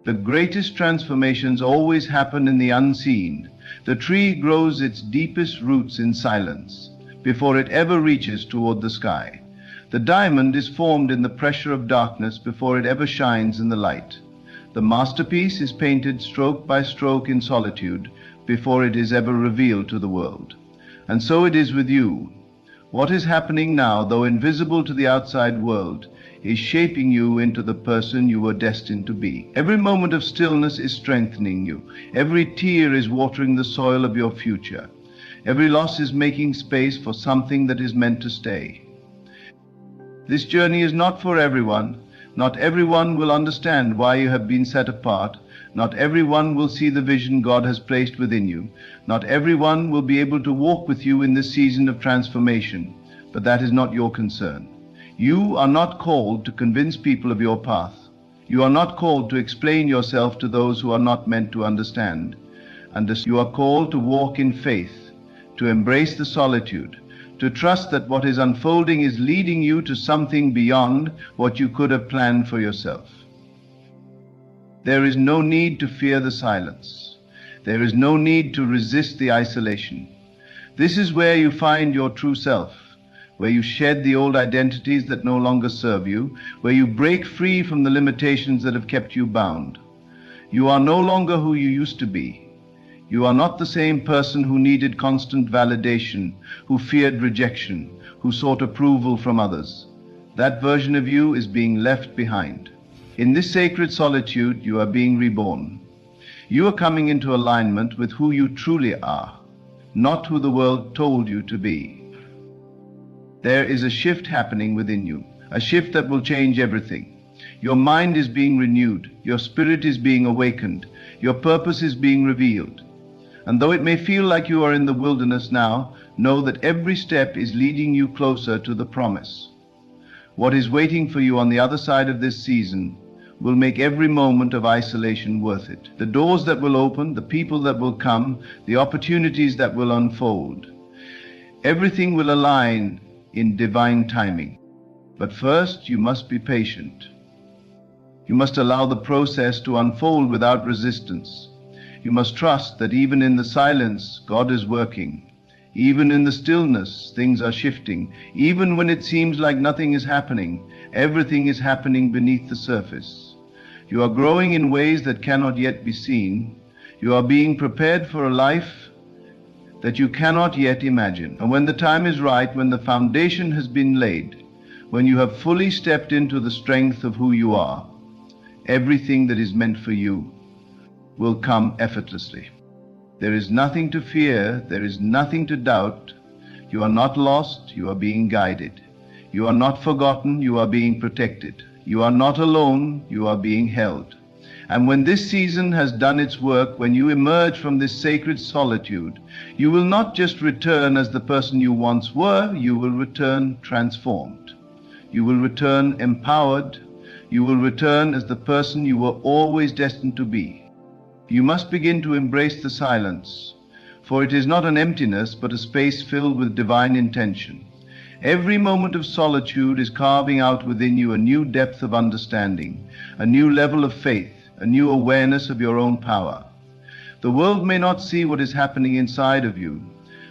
The greatest transformations always happen in the unseen. The tree grows its deepest roots in silence, before it ever reaches toward the sky. The diamond is formed in the pressure of darkness before it ever shines in the light. The masterpiece is painted stroke by stroke in solitude before it is ever revealed to the world. And so it is with you. What is happening now, though invisible to the outside world, is shaping you into the person you were destined to be. Every moment of stillness is strengthening you. Every tear is watering the soil of your future. Every loss is making space for something that is meant to stay. This journey is not for everyone. Not everyone will understand why you have been set apart. Not everyone will see the vision God has placed within you. Not everyone will be able to walk with you in this season of transformation, but that is not your concern. You are not called to convince people of your path. You are not called to explain yourself to those who are not meant to understand. And you are called to walk in faith, to embrace the solitude, to trust that what is unfolding is leading you to something beyond what you could have planned for yourself. There is no need to fear the silence. There is no need to resist the isolation. This is where you find your true self, where you shed the old identities that no longer serve you, where you break free from the limitations that have kept you bound. You are no longer who you used to be. You are not the same person who needed constant validation, who feared rejection, who sought approval from others. That version of you is being left behind. In this sacred solitude, you are being reborn. You are coming into alignment with who you truly are, not who the world told you to be. There is a shift happening within you, a shift that will change everything. Your mind is being renewed, your spirit is being awakened, your purpose is being revealed. And though it may feel like you are in the wilderness now, know that every step is leading you closer to the promise. What is waiting for you on the other side of this season will make every moment of isolation worth it. The doors that will open, the people that will come, the opportunities that will unfold. Everything will align in divine timing. But first, you must be patient. You must allow the process to unfold without resistance. You must trust that even in the silence, God is working. Even in the stillness, things are shifting. Even when it seems like nothing is happening, everything is happening beneath the surface. You are growing in ways that cannot yet be seen. You are being prepared for a life that you cannot yet imagine. And when the time is right, when the foundation has been laid, when you have fully stepped into the strength of who you are, everything that is meant for you will come effortlessly. There is nothing to fear, there is nothing to doubt. You are not lost, you are being guided. You are not forgotten, you are being protected. You are not alone, you are being held. And when this season has done its work, when you emerge from this sacred solitude, you will not just return as the person you once were, you will return transformed. You will return empowered. You will return as the person you were always destined to be. You must begin to embrace the silence, for it is not an emptiness, but a space filled with divine intention. Every moment of solitude is carving out within you a new depth of understanding, a new level of faith, a new awareness of your own power. The world may not see what is happening inside of you,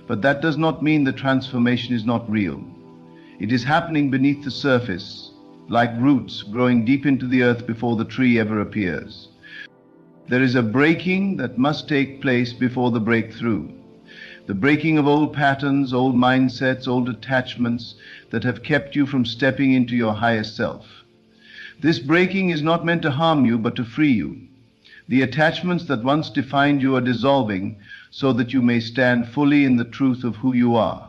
but that does not mean the transformation is not real. It is happening beneath the surface, like roots growing deep into the earth before the tree ever appears. There is a breaking that must take place before the breakthrough. The breaking of old patterns, old mindsets, old attachments that have kept you from stepping into your highest self. This breaking is not meant to harm you, but to free you. The attachments that once defined you are dissolving so that you may stand fully in the truth of who you are.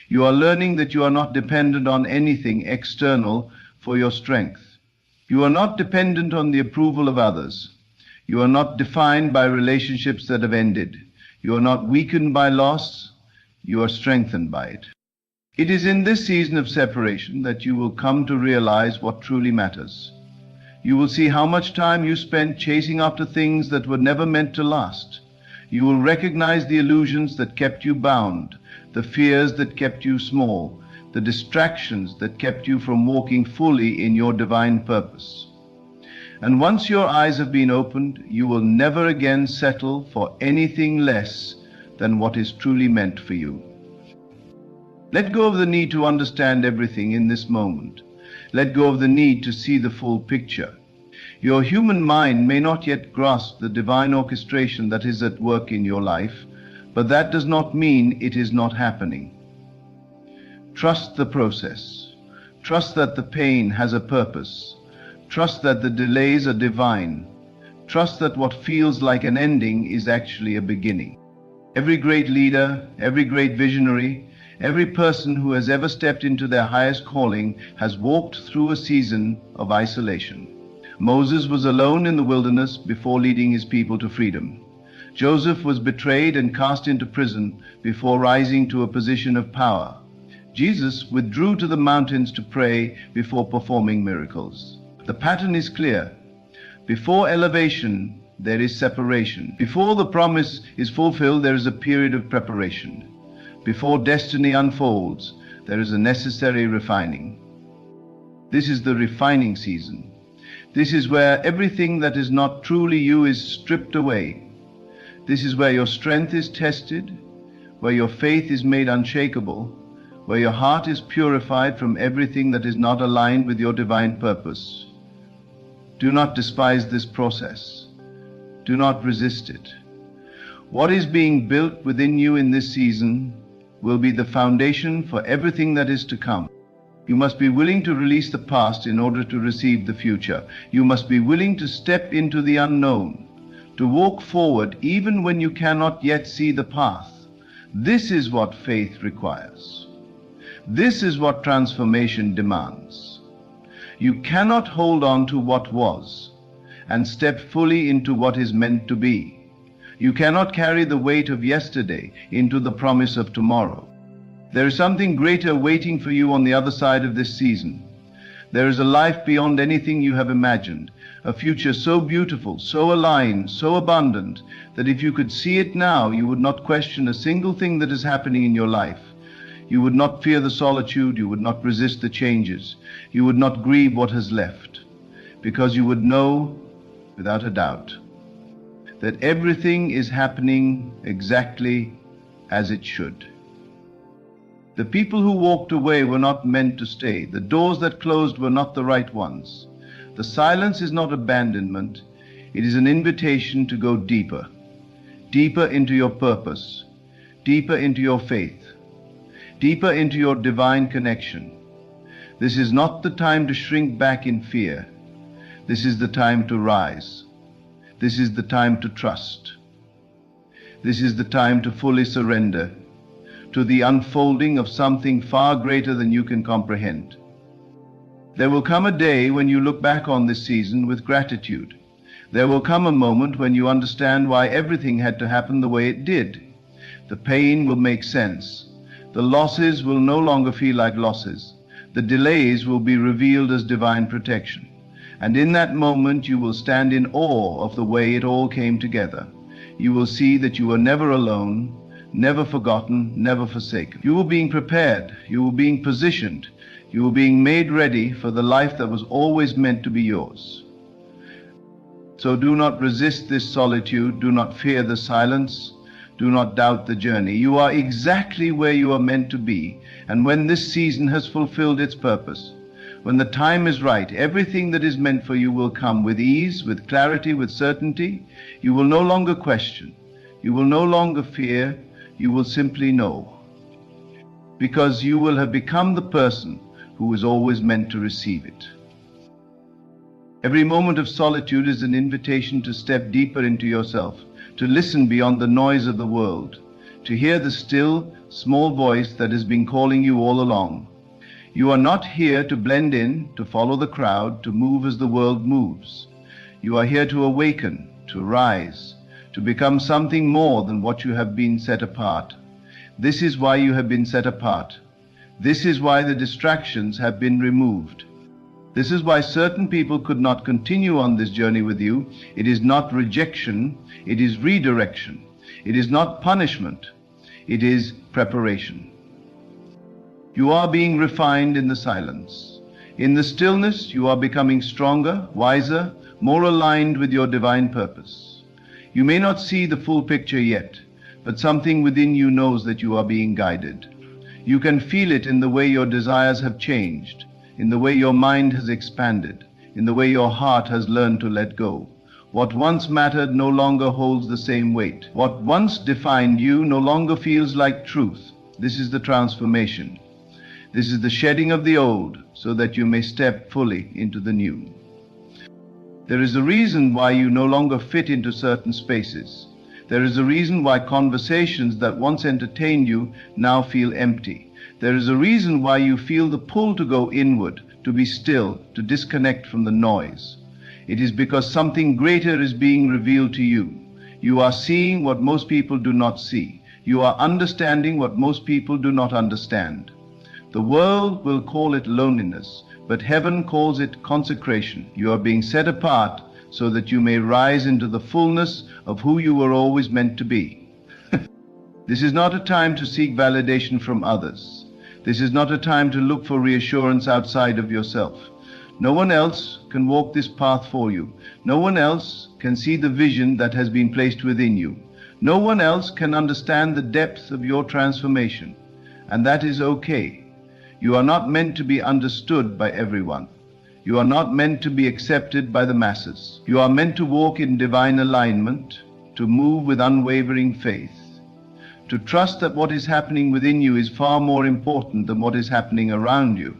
You are learning that you are not dependent on anything external for your strength. You are not dependent on the approval of others. You are not defined by relationships that have ended. You are not weakened by loss. You are strengthened by it. It is in this season of separation that you will come to realize what truly matters. You will see how much time you spent chasing after things that were never meant to last. You will recognize the illusions that kept you bound, the fears that kept you small, the distractions that kept you from walking fully in your divine purpose. And once your eyes have been opened, you will never again settle for anything less than what is truly meant for you. Let go of the need to understand everything in this moment. Let go of the need to see the full picture. Your human mind may not yet grasp the divine orchestration that is at work in your life, but that does not mean it is not happening. Trust the process. Trust that the pain has a purpose. Trust that the delays are divine. Trust that what feels like an ending is actually a beginning. Every great leader, every great visionary, every person who has ever stepped into their highest calling has walked through a season of isolation. Moses was alone in the wilderness before leading his people to freedom. Joseph was betrayed and cast into prison before rising to a position of power. Jesus withdrew to the mountains to pray before performing miracles. The pattern is clear. Before elevation, there is separation. Before the promise is fulfilled, there is a period of preparation. Before destiny unfolds, there is a necessary refining. This is the refining season. This is where everything that is not truly you is stripped away. This is where your strength is tested, where your faith is made unshakable, where your heart is purified from everything that is not aligned with your divine purpose. Do not despise this process. Do not resist it. What is being built within you in this season will be the foundation for everything that is to come. You must be willing to release the past in order to receive the future. You must be willing to step into the unknown, to walk forward even when you cannot yet see the path. This is what faith requires. This is what transformation demands. You cannot hold on to what was and step fully into what is meant to be. You cannot carry the weight of yesterday into the promise of tomorrow. There is something greater waiting for you on the other side of this season. There is a life beyond anything you have imagined, a future so beautiful, so aligned, so abundant, that if you could see it now, you would not question a single thing that is happening in your life. You would not fear the solitude, you would not resist the changes, you would not grieve what has left, because you would know, without a doubt, that everything is happening exactly as it should. The people who walked away were not meant to stay. The doors that closed were not the right ones. The silence is not abandonment. It is an invitation to go deeper, deeper into your purpose, deeper into your faith, deeper into your divine connection. This is not the time to shrink back in fear. This is the time to rise. This is the time to trust. This is the time to fully surrender to the unfolding of something far greater than you can comprehend. There will come a day when you look back on this season with gratitude. There will come a moment when you understand why everything had to happen the way it did. The pain will make sense. The losses will no longer feel like losses. The delays will be revealed as divine protection. And in that moment you will stand in awe of the way it all came together. You will see that you were never alone, never forgotten, never forsaken. You were being prepared, you were being positioned, you were being made ready for the life that was always meant to be yours. So do not resist this solitude, do not fear the silence, do not doubt the journey. You are exactly where you are meant to be, and when this season has fulfilled its purpose, when the time is right, everything that is meant for you will come with ease, with clarity, with certainty. You will no longer question, you will no longer fear, you will simply know. Because you will have become the person who was always meant to receive it. Every moment of solitude is an invitation to step deeper into yourself, to listen beyond the noise of the world, to hear the still, small voice that has been calling you all along. You are not here to blend in, to follow the crowd, to move as the world moves. You are here to awaken, to rise, to become something more than what you have been set apart. This is why you have been set apart. This is why the distractions have been removed. This is why certain people could not continue on this journey with you. It is not rejection, it is redirection. It is not punishment, it is preparation. You are being refined in the silence. In the stillness, you are becoming stronger, wiser, more aligned with your divine purpose. You may not see the full picture yet, but something within you knows that you are being guided. You can feel it in the way your desires have changed, in the way your mind has expanded, in the way your heart has learned to let go. What once mattered no longer holds the same weight. What once defined you no longer feels like truth. This is the transformation. This is the shedding of the old so that you may step fully into the new. There is a reason why you no longer fit into certain spaces. There is a reason why conversations that once entertained you now feel empty. There is a reason why you feel the pull to go inward, to be still, to disconnect from the noise. It is because something greater is being revealed to you. You are seeing what most people do not see. You are understanding what most people do not understand. The world will call it loneliness, but heaven calls it consecration. You are being set apart so that you may rise into the fullness of who you were always meant to be. This is not a time to seek validation from others. This is not a time to look for reassurance outside of yourself. No one else can walk this path for you. No one else can see the vision that has been placed within you. No one else can understand the depth of your transformation. And that is okay. You are not meant to be understood by everyone. You are not meant to be accepted by the masses. You are meant to walk in divine alignment, to move with unwavering faith, to trust that what is happening within you is far more important than what is happening around you.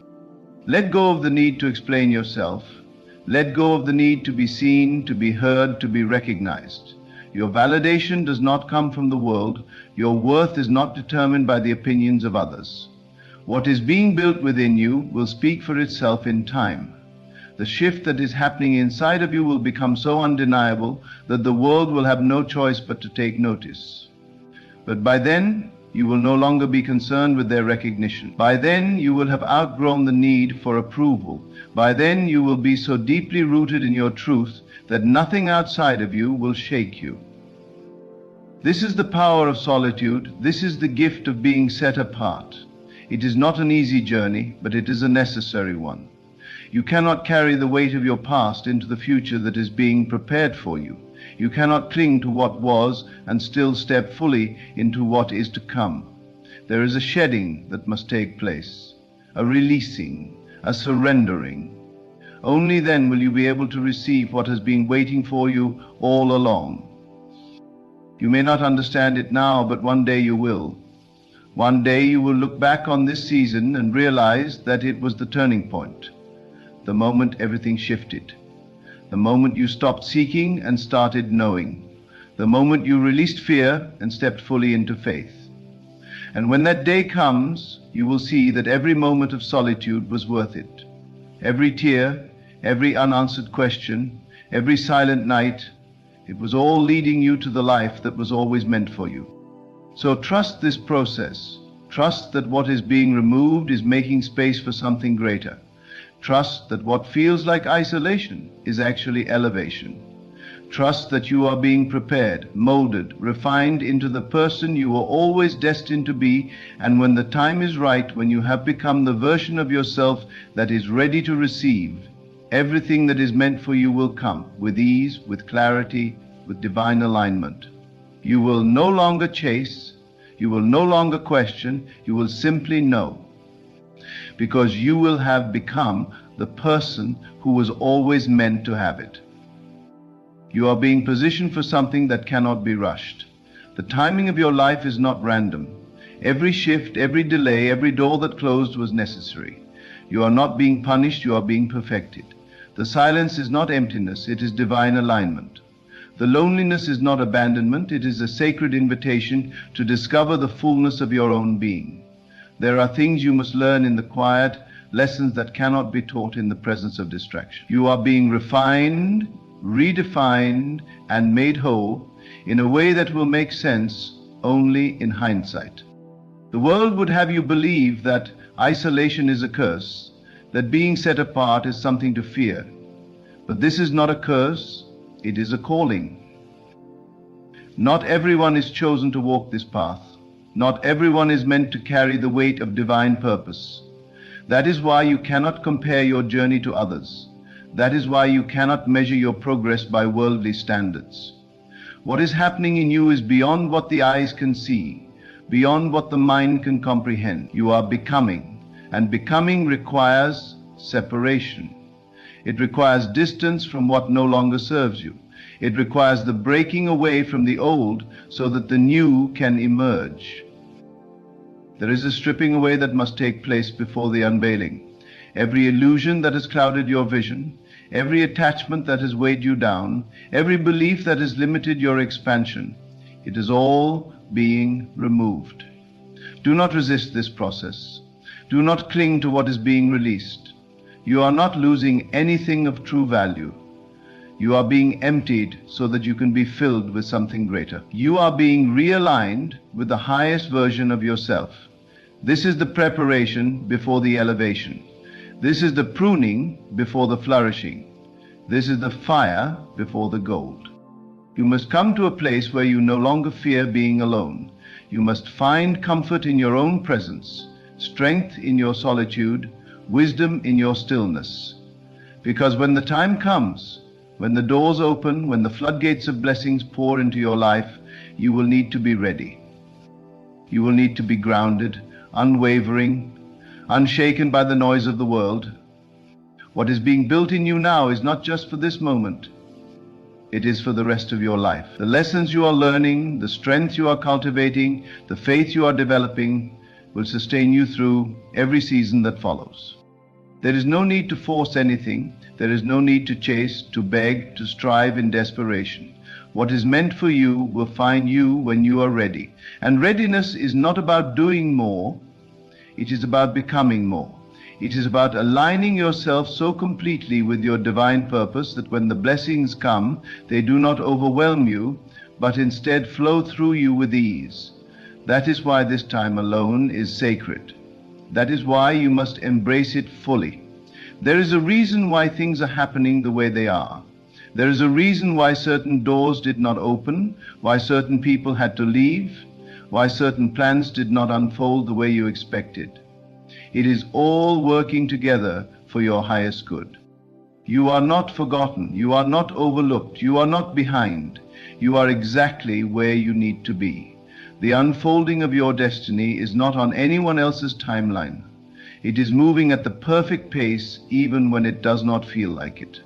Let go of the need to explain yourself. Let go of the need to be seen, to be heard, to be recognized. Your validation does not come from the world. Your worth is not determined by the opinions of others. What is being built within you will speak for itself in time. The shift that is happening inside of you will become so undeniable that the world will have no choice but to take notice. But by then, you will no longer be concerned with their recognition. By then, you will have outgrown the need for approval. By then, you will be so deeply rooted in your truth that nothing outside of you will shake you. This is the power of solitude. This is the gift of being set apart. It is not an easy journey, but it is a necessary one. You cannot carry the weight of your past into the future that is being prepared for you. You cannot cling to what was and still step fully into what is to come. There is a shedding that must take place, a releasing, a surrendering. Only then will you be able to receive what has been waiting for you all along. You may not understand it now, but one day you will. One day you will look back on this season and realize that it was the turning point, the moment everything shifted, the moment you stopped seeking and started knowing, the moment you released fear and stepped fully into faith. And when that day comes, you will see that every moment of solitude was worth it. Every tear, every unanswered question, every silent night, it was all leading you to the life that was always meant for you. So trust this process. Trust that what is being removed is making space for something greater. Trust that what feels like isolation is actually elevation. Trust that you are being prepared, molded, refined into the person you were always destined to be, and when the time is right, when you have become the version of yourself that is ready to receive, Everything that is meant for you will come with ease, with clarity, with divine alignment. You will no longer chase, you will no longer question, you will simply know. Because you will have become the person who was always meant to have it. You are being positioned for something that cannot be rushed. The timing of your life is not random. Every shift, every delay, every door that closed was necessary. You are not being punished, you are being perfected. The silence is not emptiness, it is divine alignment. The loneliness is not abandonment, it is a sacred invitation to discover the fullness of your own being. There are things you must learn in the quiet, lessons that cannot be taught in the presence of distraction. You are being refined, redefined, and made whole in a way that will make sense only in hindsight. The world would have you believe that isolation is a curse, that being set apart is something to fear. But this is not a curse, it is a calling. Not everyone is chosen to walk this path. Not everyone is meant to carry the weight of divine purpose. That is why you cannot compare your journey to others. That is why you cannot measure your progress by worldly standards. What is happening in you is beyond what the eyes can see, beyond what the mind can comprehend. You are becoming, and becoming requires separation. It requires distance from what no longer serves you. It requires the breaking away from the old so that the new can emerge. There is a stripping away that must take place before the unveiling. Every illusion that has clouded your vision, every attachment that has weighed you down, every belief that has limited your expansion, it is all being removed. Do not resist this process. Do not cling to what is being released. You are not losing anything of true value. You are being emptied so that you can be filled with something greater. You are being realigned with the highest version of yourself. This is the preparation before the elevation. This is the pruning before the flourishing. This is the fire before the gold. You must come to a place where you no longer fear being alone. You must find comfort in your own presence, strength in your solitude, wisdom in your stillness. Because when the time comes, when the doors open, when the floodgates of blessings pour into your life, you will need to be ready. You will need to be grounded, unwavering, unshaken by the noise of the world. What is being built in you now is not just for this moment. It is for the rest of your life. The lessons you are learning, the strength you are cultivating, the faith you are developing will sustain you through every season that follows. There is no need to force anything. There is no need to chase, to beg, to strive in desperation. What is meant for you will find you when you are ready. And readiness is not about doing more. It is about becoming more. It is about aligning yourself so completely with your divine purpose that when the blessings come, they do not overwhelm you, but instead flow through you with ease. That is why this time alone is sacred. That is why you must embrace it fully. There is a reason why things are happening the way they are. There is a reason why certain doors did not open, why certain people had to leave, why certain plans did not unfold the way you expected. It is all working together for your highest good. You are not forgotten. You are not overlooked. You are not behind. You are exactly where you need to be. The unfolding of your destiny is not on anyone else's timeline. It is moving at the perfect pace even when it does not feel like it.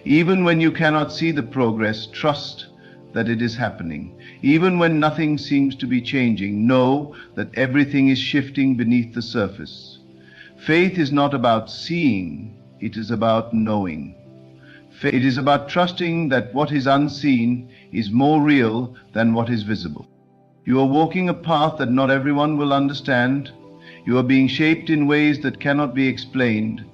Even when you cannot see the progress, trust that it is happening. Even when nothing seems to be changing, know that everything is shifting beneath the surface. Faith is not about seeing, it is about knowing. It is about trusting that what is unseen is more real than what is visible. You are walking a path that not everyone will understand. You are being shaped in ways that cannot be explained.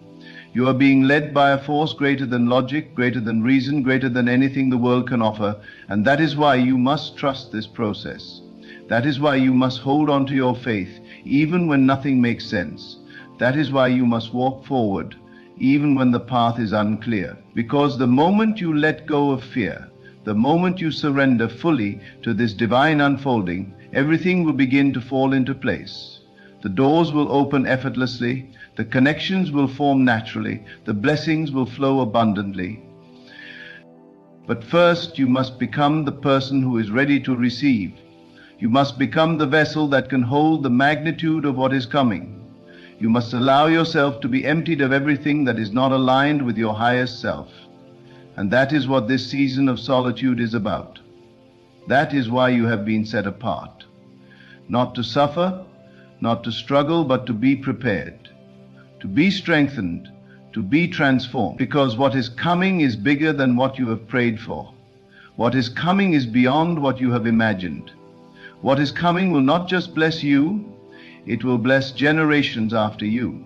You are being led by a force greater than logic, greater than reason, greater than anything the world can offer, and that is why you must trust this process. That is why you must hold on to your faith, even when nothing makes sense. That is why you must walk forward, even when the path is unclear. Because the moment you let go of fear, the moment you surrender fully to this divine unfolding, everything will begin to fall into place. The doors will open effortlessly, the connections will form naturally, the blessings will flow abundantly. But first, you must become the person who is ready to receive. You must become the vessel that can hold the magnitude of what is coming. You must allow yourself to be emptied of everything that is not aligned with your highest self. And that is what this season of solitude is about. That is why you have been set apart. Not to suffer, not to struggle, but to be prepared, to be strengthened, to be transformed. Because what is coming is bigger than what you have prayed for. What is coming is beyond what you have imagined. What is coming will not just bless you, it will bless generations after you.